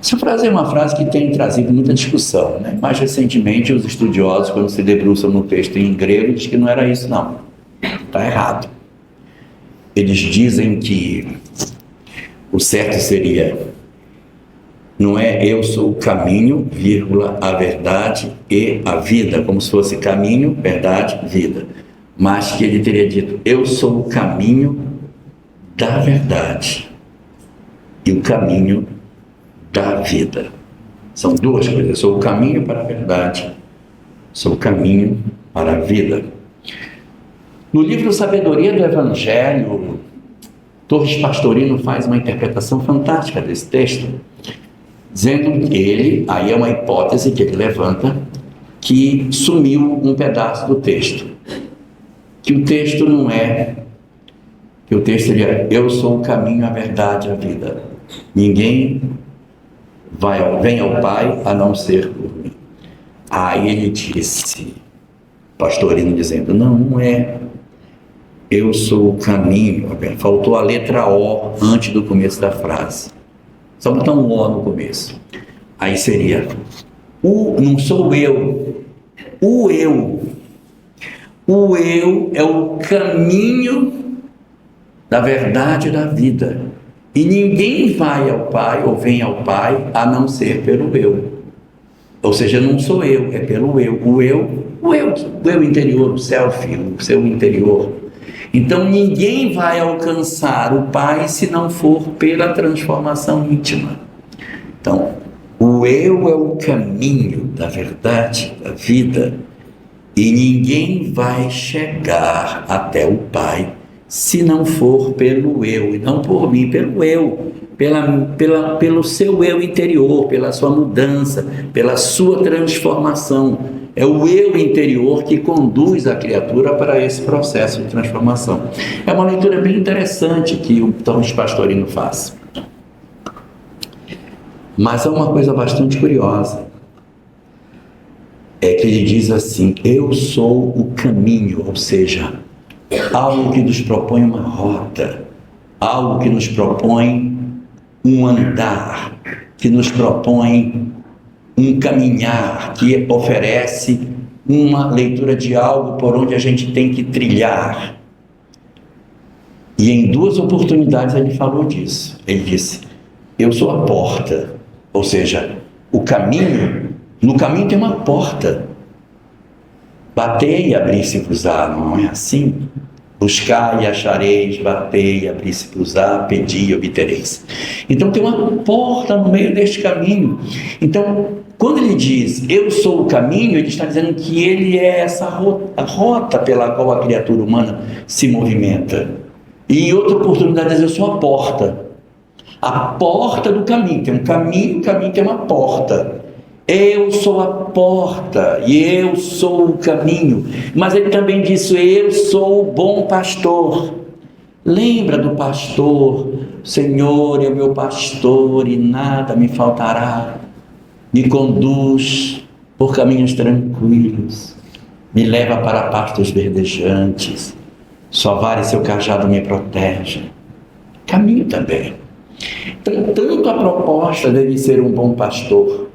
Essa frase é uma frase que tem trazido muita discussão, né? Mais recentemente, os estudiosos, quando se debruçam no texto em grego, dizem que não era isso, não. Está errado. Eles dizem que o certo seria, não é eu sou o caminho, vírgula, a verdade e a vida, como se fosse caminho, verdade, vida. Mas que ele teria dito, eu sou o caminho da verdade e o caminho da vida. São duas coisas. Eu sou o caminho para a verdade, sou o caminho para a vida. No livro Sabedoria do Evangelho, Torres Pastorino faz uma interpretação fantástica desse texto, dizendo que ele, aí é uma hipótese que ele levanta, que sumiu um pedaço do texto. Que o texto não é... Que o texto seria: eu sou o caminho, a verdade e a vida. Ninguém vem ao Pai a não ser por mim. Aí ele disse, pastorino dizendo: não é eu sou o caminho. Faltou a letra O antes do começo da frase. Só botar um O no começo. Aí seria: não sou eu, o eu. O eu é o caminho da verdade e da vida. E ninguém vai ao Pai ou vem ao Pai a não ser pelo eu. Ou seja, não sou eu, é pelo eu. O eu interior, o self, o seu interior. Então ninguém vai alcançar o Pai se não for pela transformação íntima. Então, o eu é o caminho da verdade, da vida, e ninguém vai chegar até o Pai se não for pelo eu, e não por mim, pelo eu, pelo seu eu interior, pela sua mudança, pela sua transformação. É o eu interior que conduz a criatura para esse processo de transformação. É uma leitura bem interessante que o Tomás Pastorino faz. Mas há uma coisa bastante curiosa. É que ele diz assim: eu sou o caminho, ou seja, algo que nos propõe uma rota, algo que nos propõe um andar, que nos propõe um caminhar, que oferece uma leitura de algo por onde a gente tem que trilhar. E em 2 oportunidades ele falou disso. Ele disse: eu sou a porta, ou seja, o caminho, no caminho tem uma porta. Batei e abri-se-vos-á, não é assim? Buscai e achareis, batei e abri-se-vos-á, pedi e obtereis. Então tem uma porta no meio deste caminho. Então, quando ele diz eu sou o caminho, ele está dizendo que ele é essa rota pela qual a criatura humana se movimenta. E em outra oportunidade ele diz: eu sou a porta. A porta do caminho. Tem um caminho, o caminho tem uma porta. Eu sou a porta e eu sou o caminho. Mas ele também disse: eu sou o bom pastor. Lembra do pastor? O Senhor é o meu pastor e nada me faltará. Me conduz por caminhos tranquilos, me leva para pastos verdejantes, sua vara e seu cajado me protegem. Caminho também. Então, tanto a proposta dele ser um bom pastor,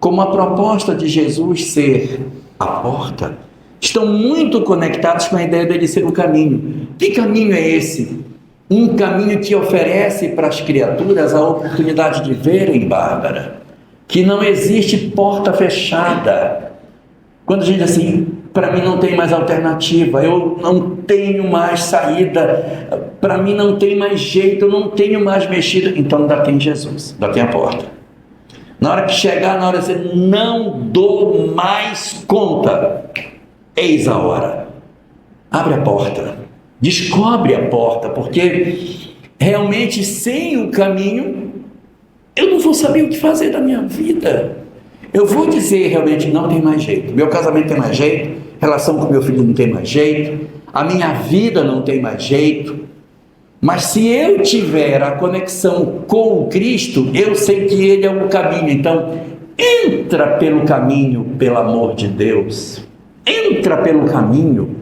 como a proposta de Jesus ser a porta, estão muito conectados com a ideia dele ser o caminho. Que caminho é esse? Um caminho que oferece para as criaturas a oportunidade de verem, Bárbara, que não existe porta fechada. Quando a gente diz assim: para mim não tem mais alternativa, eu não tenho mais saída, para mim não tem mais jeito, eu não tenho mais mexida, então ainda tem Jesus, ainda tem a porta. Na hora que chegar, na hora de dizer: não dou mais conta, eis a hora. Abre a porta, descobre a porta, porque realmente sem o caminho, eu não vou saber o que fazer da minha vida. Eu vou dizer realmente: não tem mais jeito, meu casamento tem mais jeito, relação com meu filho não tem mais jeito, a minha vida não tem mais jeito. Mas se eu tiver a conexão com o Cristo, eu sei que Ele é o caminho. Então, entra pelo caminho, pelo amor de Deus. Entra pelo caminho.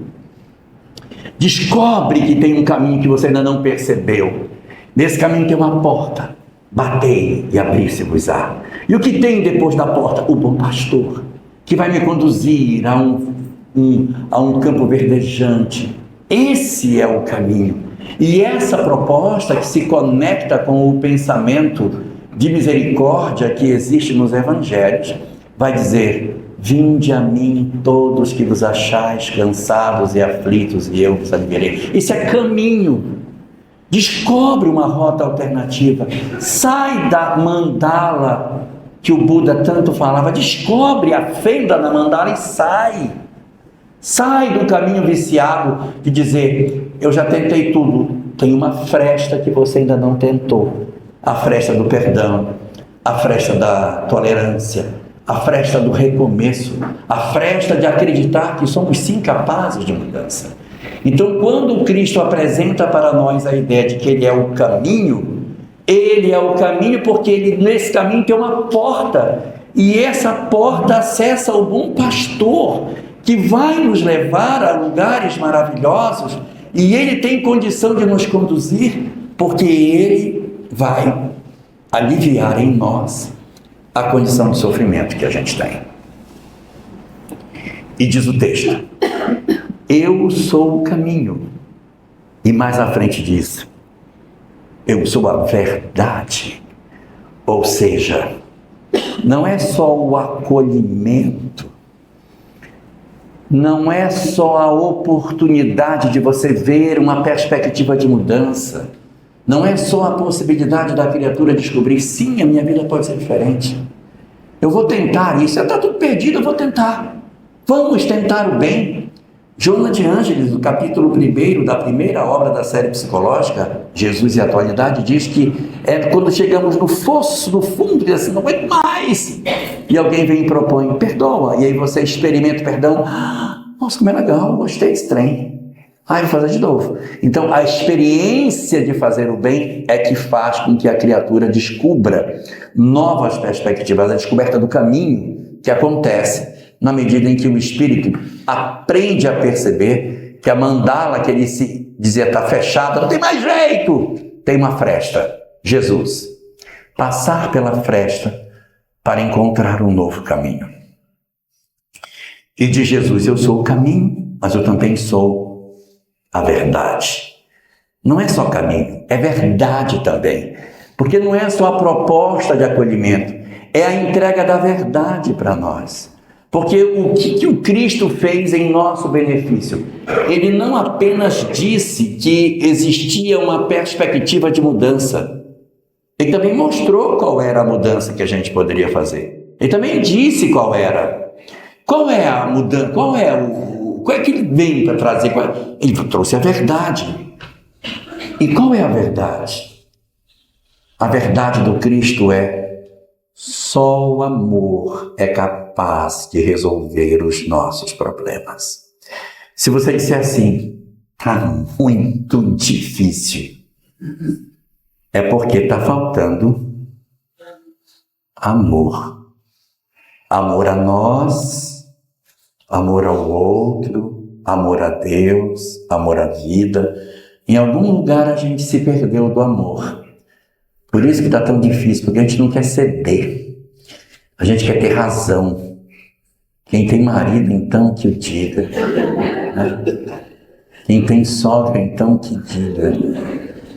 Descobre que tem um caminho que você ainda não percebeu. Nesse caminho tem uma porta. Batei e abri-se-vos-á. E o que tem depois da porta? O bom pastor, que vai me conduzir a um campo verdejante. Esse é o caminho. E essa proposta que se conecta com o pensamento de misericórdia que existe nos evangelhos, vai dizer: vinde a mim todos que vos achais cansados e aflitos, e eu vos aliviarei. Isso é caminho. Descobre uma rota alternativa. Sai da mandala que o Buda tanto falava. Descobre a fenda na mandala e sai. Sai do caminho viciado de dizer: eu já tentei tudo. Tem uma fresta que você ainda não tentou. A fresta do perdão, a fresta da tolerância, a fresta do recomeço, a fresta de acreditar que somos sim capazes de mudança. Então, quando Cristo apresenta para nós a ideia de que Ele é o caminho, Ele é o caminho porque nesse caminho tem uma porta, e essa porta acessa o bom pastor, que vai nos levar a lugares maravilhosos, e Ele tem condição de nos conduzir, porque Ele vai aliviar em nós a condição de sofrimento que a gente tem. E diz o texto: eu sou o caminho. E mais à frente diz: eu sou a verdade. Ou seja, não é só o acolhimento, não é só a oportunidade de você ver uma perspectiva de mudança, não é só a possibilidade da criatura descobrir, sim, a minha vida pode ser diferente. Eu vou tentar isso, está tudo perdido, eu vou tentar. Vamos tentar o bem. Joana de Ângeles, no capítulo 1 da primeira obra da série psicológica, Jesus e a Atualidade, diz que é quando chegamos no fosso, no fundo, diz assim, não aguento mais. E alguém vem e propõe, perdoa. E aí você experimenta o perdão. Nossa, como é legal, gostei desse trem. Vou fazer de novo. Então, a experiência de fazer o bem é que faz com que a criatura descubra novas perspectivas, a descoberta do caminho que acontece na medida em que o espírito aprende a perceber que a mandala que ele se dizia está fechada, não tem mais jeito, tem uma fresta, Jesus. Passar pela fresta para encontrar um novo caminho. E de Jesus, eu sou o caminho, mas eu também sou a verdade. Não é só caminho, é verdade também. Porque não é só a proposta de acolhimento, é a entrega da verdade para nós. Porque o que o Cristo fez em nosso benefício? Ele não apenas disse que existia uma perspectiva de mudança, ele também mostrou qual era a mudança que a gente poderia fazer. Ele também disse qual era. Qual é a mudança? Qual é que ele vem para trazer? Ele trouxe a verdade. E qual é a verdade? A verdade do Cristo é: só o amor é capaz de resolver os nossos problemas. Se você disser assim, está muito difícil, é porque está faltando amor. Amor a nós, amor ao outro, amor a Deus, amor à vida. Em algum lugar a gente se perdeu do amor. Por isso que está tão difícil, porque a gente não quer ceder. A gente quer ter razão. Quem tem marido, então, que o diga. Né? Quem tem sogra, então, que diga.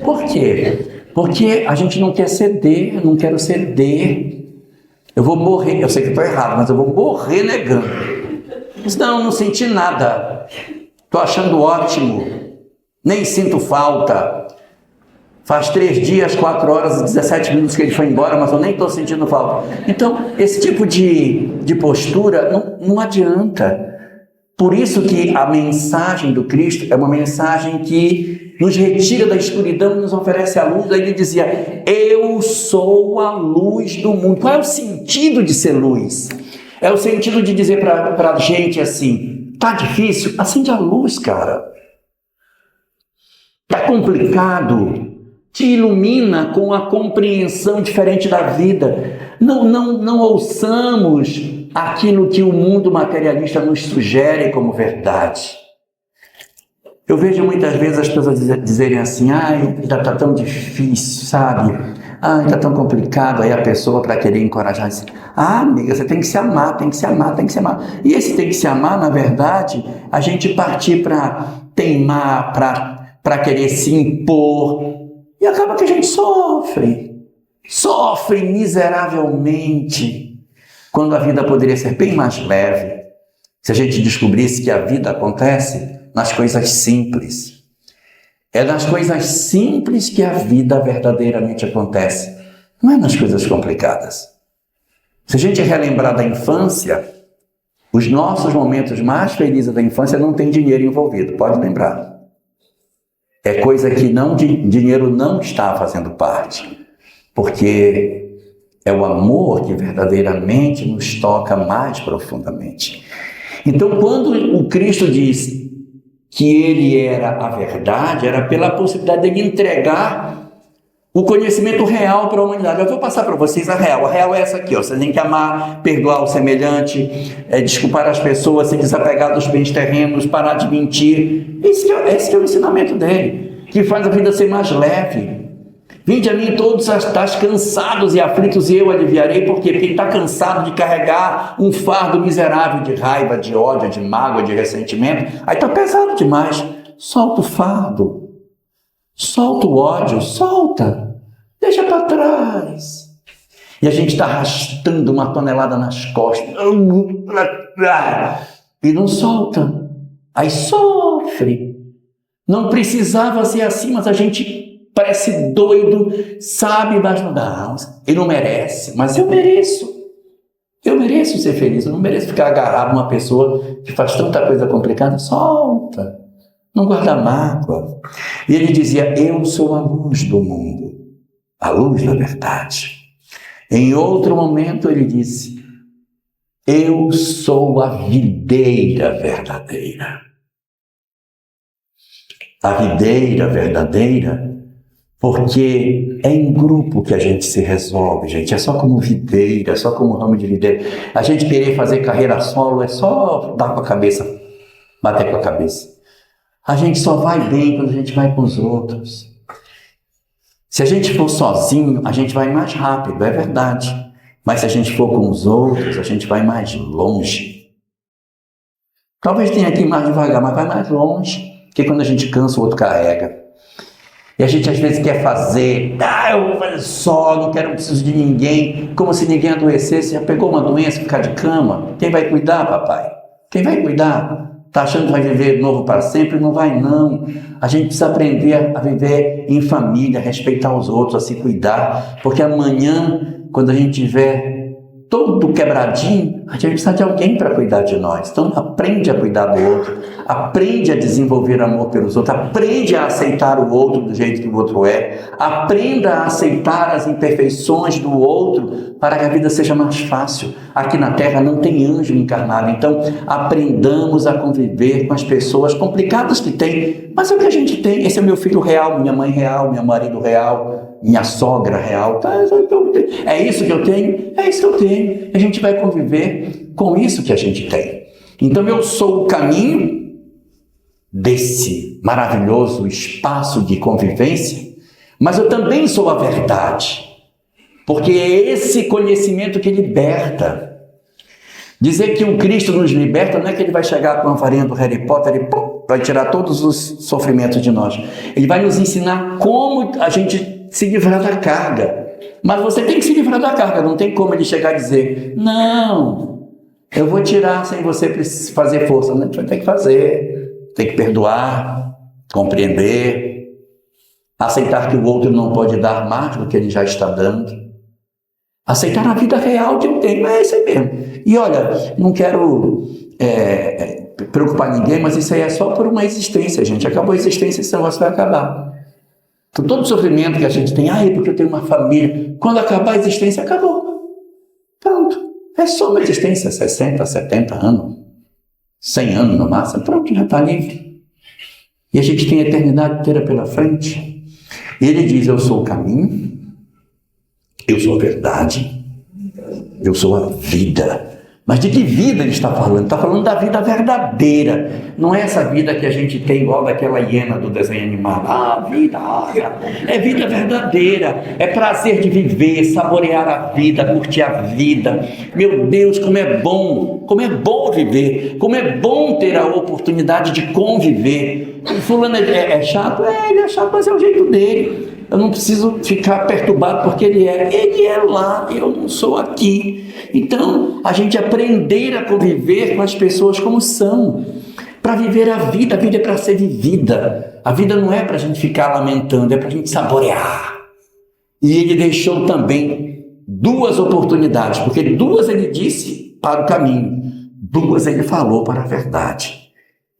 Por quê? Porque a gente não quer ceder, eu não quero ceder. Eu vou morrer, eu sei que estou errado, mas eu vou morrer negando. Não, não senti nada. Estou achando ótimo. Nem sinto falta. Faz 3 dias, 4 horas e 17 minutos que ele foi embora, mas eu nem estou sentindo falta. Então, esse tipo de postura não adianta. Por isso que a mensagem do Cristo é uma mensagem que nos retira da escuridão e nos oferece a luz. Aí ele dizia: eu sou a luz do mundo. Qual é o sentido de ser luz? É o sentido de dizer para a gente assim: tá difícil? Acende a luz, cara. Tá complicado? Te ilumina com a compreensão diferente da vida. Não ouçamos aquilo que o mundo materialista nos sugere como verdade. Eu vejo muitas vezes as pessoas dizerem assim: já está tão difícil, sabe? Está tão complicado. Aí a pessoa, para querer encorajar, diz: amiga, você tem que se amar, tem que se amar, tem que se amar. E esse tem que se amar, na verdade, a gente partir para teimar, para querer se impor. E acaba que a gente sofre miseravelmente, quando a vida poderia ser bem mais leve, se a gente descobrisse que a vida acontece nas coisas simples. É nas coisas simples que a vida verdadeiramente acontece, não é nas coisas complicadas. Se a gente relembrar da infância, os nossos momentos mais felizes da infância não tem dinheiro envolvido, pode lembrar. É coisa que dinheiro não está fazendo parte, porque É o amor que verdadeiramente nos toca mais profundamente. Então, quando o Cristo diz que ele era a verdade, era pela possibilidade de entregar o conhecimento real para a humanidade. Eu vou passar para vocês a real. A real é essa aqui, ó. Você tem que amar, perdoar o semelhante, desculpar as pessoas, se desapegar dos bens terrenos, parar de mentir. Esse que é o ensinamento dele, que faz a vida ser mais leve. Vinde a mim todos estáis cansados e aflitos, e eu aliviarei. Por quê? Porque ele está cansado de carregar um fardo miserável de raiva, de ódio, de mágoa, de ressentimento. Aí está pesado demais. Solta o fardo. Solta o ódio, solta, deixa para trás. E a gente está arrastando uma tonelada nas costas e não solta, aí sofre. Não precisava ser assim, mas a gente parece doido, sabe, mas não dá. Ele não merece, mas eu mereço. Eu mereço ser feliz, eu não mereço ficar agarrado a uma pessoa que faz tanta coisa complicada. Solta. Não guarda mágoa. E ele dizia, eu sou a luz do mundo, a luz da verdade. Em outro momento ele disse, eu sou a videira verdadeira. A videira verdadeira, porque é em grupo que a gente se resolve, gente. É só como videira, é só como ramo de videira. A gente querer fazer carreira solo é só dar com a cabeça, bater com a cabeça. A gente só vai bem quando a gente vai com os outros. Se a gente for sozinho, a gente vai mais rápido, é verdade. Mas se a gente for com os outros, a gente vai mais longe. Talvez tenha que ir mais devagar, mas vai mais longe. Porque quando a gente cansa, o outro carrega. E a gente às vezes quer fazer, eu vou fazer só, não preciso de ninguém. Como se ninguém adoecesse, já pegou uma doença, ficar de cama. Quem vai cuidar, papai? Quem vai cuidar? Está achando que vai viver de novo para sempre? Não vai, não. A gente precisa aprender a viver em família, a respeitar os outros, a se cuidar, porque amanhã, quando a gente tiver todo quebradinho, a gente precisa de alguém para cuidar de nós. Então, aprende a cuidar do outro, aprende a desenvolver amor pelos outros, aprende a aceitar o outro do jeito que o outro é, aprenda a aceitar as imperfeições do outro para que a vida seja mais fácil. Aqui na Terra não tem anjo encarnado, então aprendamos a conviver com as pessoas complicadas que tem, mas é o que a gente tem. Esse é meu filho real, minha mãe real, meu marido real, minha sogra real. É isso que eu tenho? É isso que eu tenho. A gente vai conviver com isso que a gente tem. Então eu sou o caminho desse maravilhoso espaço de convivência, mas eu também sou a verdade, porque é esse conhecimento que liberta. Dizer que o Cristo nos liberta não é que ele vai chegar com a varinha do Harry Potter e vai tirar todos os sofrimentos de nós. Ele vai nos ensinar como a gente se livrar da carga. Mas você tem que se livrar da carga, não tem como ele chegar e dizer, não, eu vou tirar sem você fazer força. Não, você tem que fazer, tem que perdoar, compreender, aceitar que o outro não pode dar mais do que ele já está dando, aceitar a vida real que eu tenho, é isso aí mesmo. E olha, não quero preocupar ninguém, mas isso aí é só por uma existência, gente. Acabou a existência, esse negócio vai acabar. Então, todo sofrimento que a gente tem, porque eu tenho uma família, quando acabar a existência, acabou. Pronto. É só uma existência, 60, 70 anos, 100 anos no máximo, pronto, já está livre. E a gente tem a eternidade inteira pela frente. E ele diz, eu sou o caminho, eu sou a verdade, eu sou a vida. Mas de que vida ele está falando? Está falando da vida verdadeira. Não é essa vida que a gente tem igual daquela hiena do desenho animado. Vida, é vida verdadeira. É prazer de viver, saborear a vida, curtir a vida. Meu Deus, como é bom viver. Como é bom ter a oportunidade de conviver. O fulano é chato? Ele é chato, mas é o jeito dele. Eu não preciso ficar perturbado porque ele é lá, eu não sou aqui. Então, a gente aprender a conviver com as pessoas como são, para viver a vida é para ser vivida. A vida não é para a gente ficar lamentando, é para a gente saborear. E ele deixou também 2 oportunidades, porque 2 ele disse para o caminho, 2 ele falou para a verdade,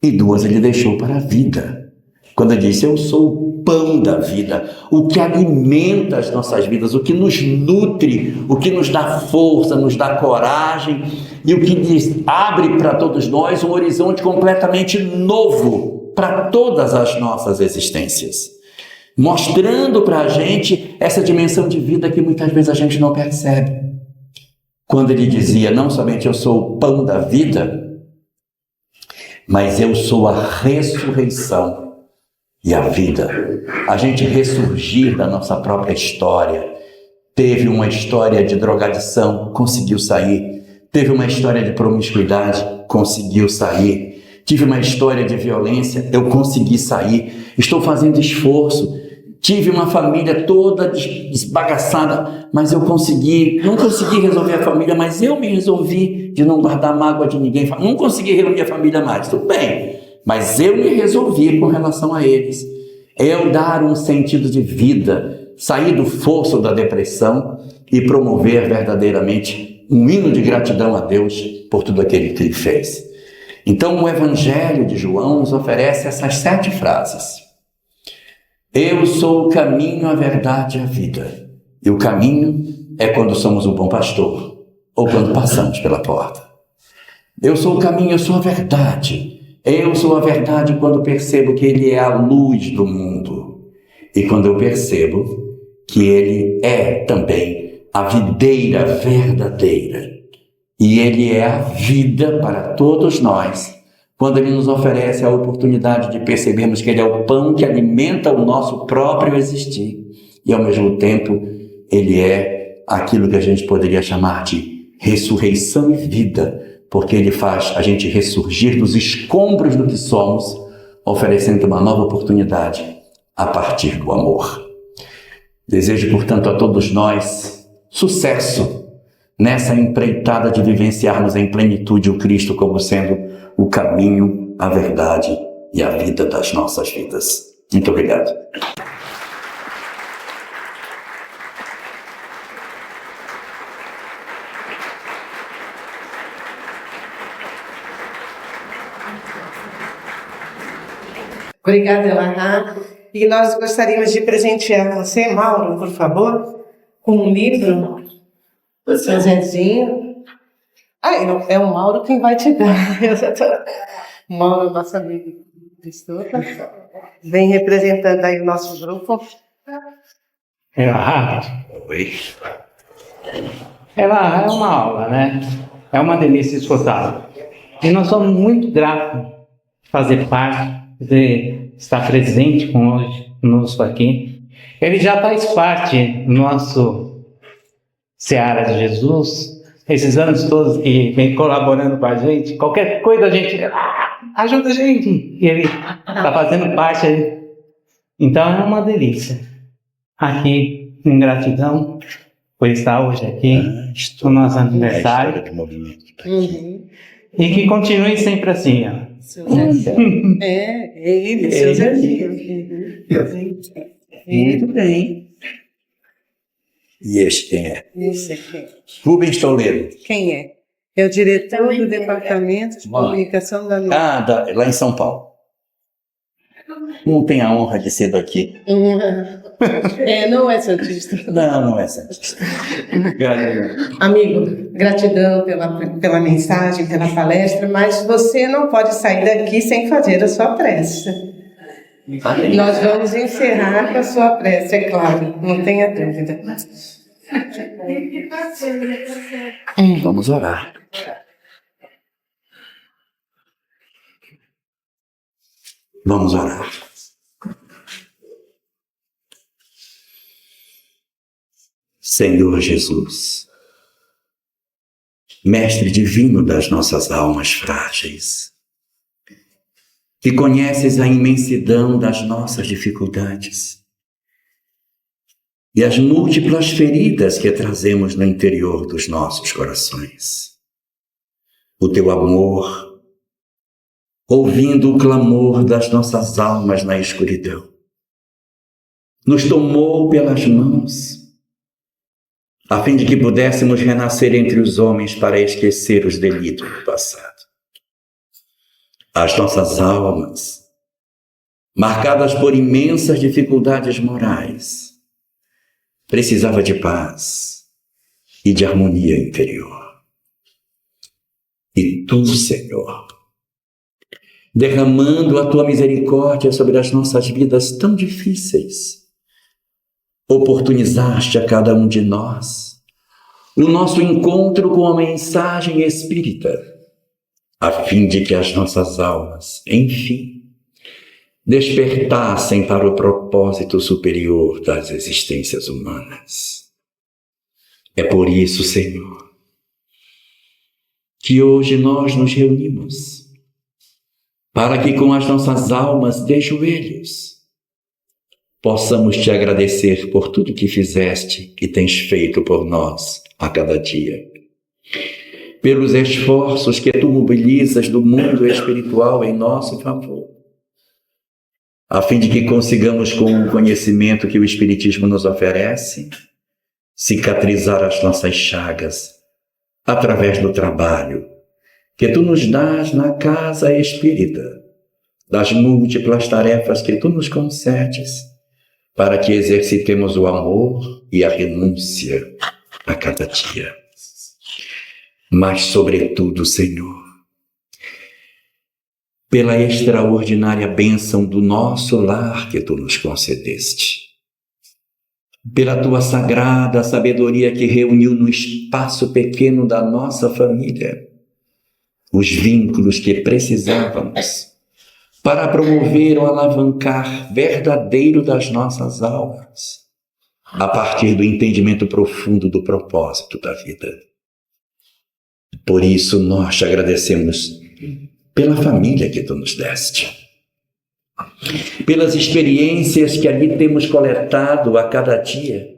e 2 ele deixou para a vida. Quando ele disse, eu sou o pão da vida, o que alimenta as nossas vidas, o que nos nutre, o que nos dá força, nos dá coragem e o que abre para todos nós um horizonte completamente novo para todas as nossas existências, mostrando para a gente essa dimensão de vida que muitas vezes a gente não percebe. Quando ele dizia, não somente eu sou o pão da vida, mas eu sou a ressurreição e a vida. A gente ressurgir da nossa própria história. Teve uma história de drogadição, conseguiu sair. Teve uma história de promiscuidade, conseguiu sair. Tive uma história de violência, eu consegui sair. Estou fazendo esforço. Tive uma família toda desbagaçada, mas eu não consegui resolver a família, mas eu me resolvi de não guardar mágoa de ninguém. Não consegui reunir a família mais, tudo bem, mas eu me resolvi com relação a eles. Eu dar um sentido de vida, sair do fosso da depressão e promover verdadeiramente um hino de gratidão a Deus por tudo aquilo que Ele fez. Então o Evangelho de João nos oferece essas 7 frases. Eu sou o caminho, a verdade e a vida. E o caminho é quando somos o bom pastor ou quando passamos pela porta. Eu sou o caminho, eu sou a verdade. Eu sou a verdade quando percebo que Ele é a luz do mundo. E quando eu percebo que Ele é também a videira verdadeira. E Ele é a vida para todos nós. Quando Ele nos oferece a oportunidade de percebermos que Ele é o pão que alimenta o nosso próprio existir. E ao mesmo tempo, Ele é aquilo que a gente poderia chamar de ressurreição e vida, porque Ele faz a gente ressurgir dos escombros do que somos, oferecendo uma nova oportunidade a partir do amor. Desejo, portanto, a todos nós sucesso nessa empreitada de vivenciarmos em plenitude o Cristo como sendo o caminho, a verdade e a vida das nossas vidas. Muito obrigado.
Obrigada, Elahá. E nós gostaríamos de presentear você, Mauro, por favor, com um livro do seu Zezinho. É o Mauro quem vai te dar. Mauro, nosso amigo Cristóvão, vem representando aí o nosso grupo.
Oi.
Ela é uma aula, né? É uma delícia escutá-la. E nós somos muito gratos de fazer parte, de estar presente conosco aqui. Ele já faz parte do nosso Seara de Jesus. Esses anos todos que vem colaborando com a gente, qualquer coisa a gente ajuda a gente. E ele está fazendo parte aí. Então é uma delícia. Aqui, em gratidão por estar hoje aqui, no nosso aniversário. E que continue sempre assim, ó.
É ele, seu Zezinho. Muito bem.
E este quem é?
Esse aqui.
Rubens Toledo.
Quem é? É o diretor do Departamento de Comunicação da UNB.
Lá em São Paulo. Não tem a honra de ser daqui.
Não é santista.
Não é santista.
Amigo, gratidão pela mensagem, pela palestra, mas você não pode sair daqui sem fazer a sua prece. Nós vamos encerrar com a sua prece, é claro, não tenha dúvida.
Vamos orar. Vamos orar. Senhor Jesus, Mestre divino das nossas almas frágeis, que conheces a imensidão das nossas dificuldades e as múltiplas feridas que trazemos no interior dos nossos corações. O teu amor, ouvindo o clamor das nossas almas na escuridão, nos tomou pelas mãos, a fim de que pudéssemos renascer entre os homens para esquecer os delitos do passado. As nossas almas marcadas por imensas dificuldades morais, precisava de paz e de harmonia interior. E tu, Senhor, derramando a tua misericórdia sobre as nossas vidas tão difíceis, oportunizaste a cada um de nós o nosso encontro com a mensagem espírita, a fim de que as nossas almas, enfim, despertassem para o propósito superior das existências humanas. É por isso, Senhor, que hoje nós nos reunimos, para que com as nossas almas de joelhos possamos te agradecer por tudo que fizeste e tens feito por nós a cada dia, pelos esforços que tu mobilizas do mundo espiritual em nosso favor, a fim de que consigamos, com o conhecimento que o Espiritismo nos oferece, cicatrizar as nossas chagas através do trabalho que tu nos dás na casa espírita, das múltiplas tarefas que tu nos concedes, para que exercitemos o amor e a renúncia a cada dia. Mas, sobretudo, Senhor, pela extraordinária bênção do nosso lar que tu nos concedeste, pela tua sagrada sabedoria que reuniu no espaço pequeno da nossa família os vínculos que precisávamos para promover o alavancar verdadeiro das nossas almas, a partir do entendimento profundo do propósito da vida. Por isso nós te agradecemos pela família que tu nos deste, pelas experiências que ali temos coletado a cada dia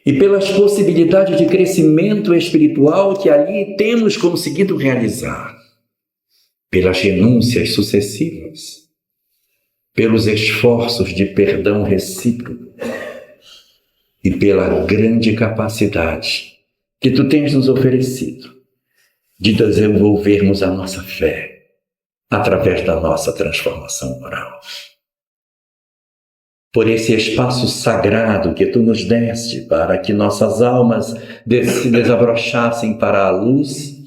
e pelas possibilidades de crescimento espiritual que ali temos conseguido realizar, pelas renúncias sucessivas, pelos esforços de perdão recíproco e pela grande capacidade que tu tens nos oferecido de desenvolvermos a nossa fé através da nossa transformação moral. Por esse espaço sagrado que tu nos deste para que nossas almas se desabrochassem para a luz,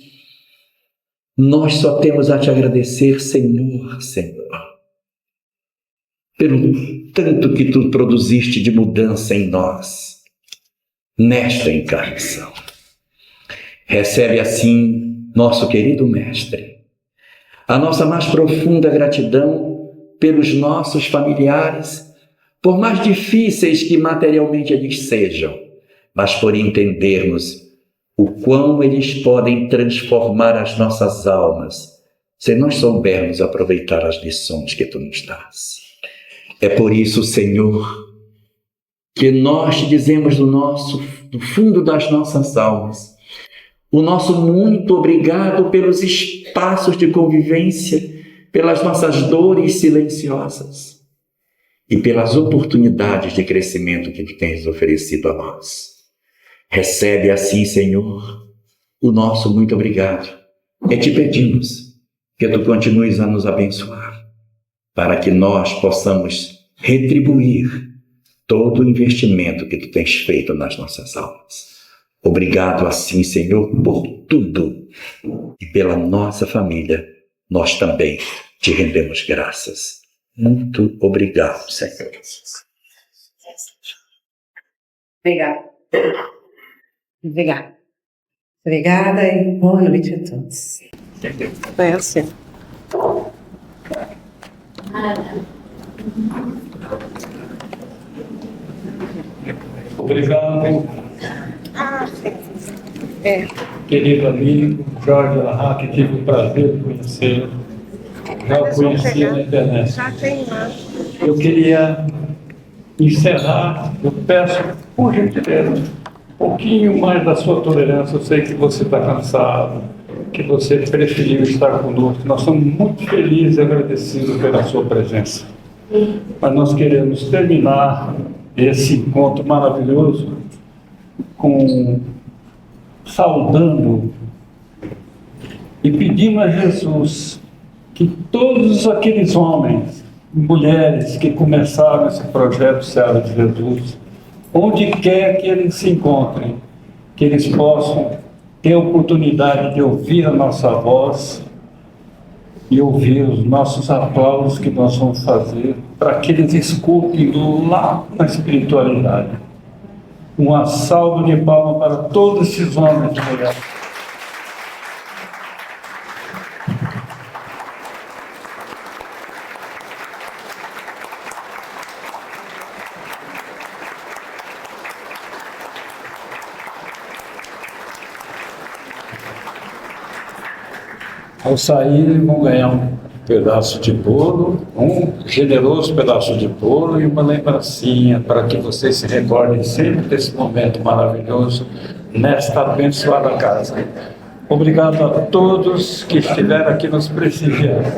nós só temos a te agradecer, Senhor, pelo tanto que tu produziste de mudança em nós, nesta encarnação. Recebe assim, nosso querido Mestre, a nossa mais profunda gratidão pelos nossos familiares, por mais difíceis que materialmente eles sejam, mas por entendermos o quão eles podem transformar as nossas almas, se nós soubermos aproveitar as lições que tu nos dás. É por isso, Senhor, que nós te dizemos do fundo das nossas almas, o nosso muito obrigado pelos espaços de convivência, pelas nossas dores silenciosas e pelas oportunidades de crescimento que tu tens oferecido a nós. Recebe assim, Senhor, o nosso muito obrigado. E te pedimos que tu continues a nos abençoar, para que nós possamos retribuir todo o investimento que tu tens feito nas nossas almas. Obrigado assim, Senhor, por tudo. E pela nossa família, nós também te rendemos graças. Muito obrigado, Senhor.
Obrigada. Obrigada. Obrigada e boa noite a todos. Foi assim.
Obrigado, querido amigo Jorge Alahá, que tive o prazer de conhecer. Já o conhecia na internet. Eu queria encerrar, eu peço, por gentileza, um pouquinho mais da sua tolerância. Eu sei que você está cansado, que você preferiu estar conosco. Nós somos muito felizes e agradecidos pela sua presença. Mas nós queremos terminar esse encontro maravilhoso saudando e pedindo a Jesus que todos aqueles homens mulheres que começaram esse projeto Seara de Jesus, onde quer que eles se encontrem, que eles possam ter a oportunidade de ouvir a nossa voz e ouvir os nossos aplausos que nós vamos fazer, para que eles escutem lá na espiritualidade. Uma salva de palmas para todos esses homens e mulheres. Ao sair, vão ganhar um pedaço de bolo, um generoso pedaço de bolo e uma lembrancinha para que vocês se recordem sempre desse momento maravilhoso nesta abençoada casa. Obrigado a todos que estiveram aqui nos prestigiando.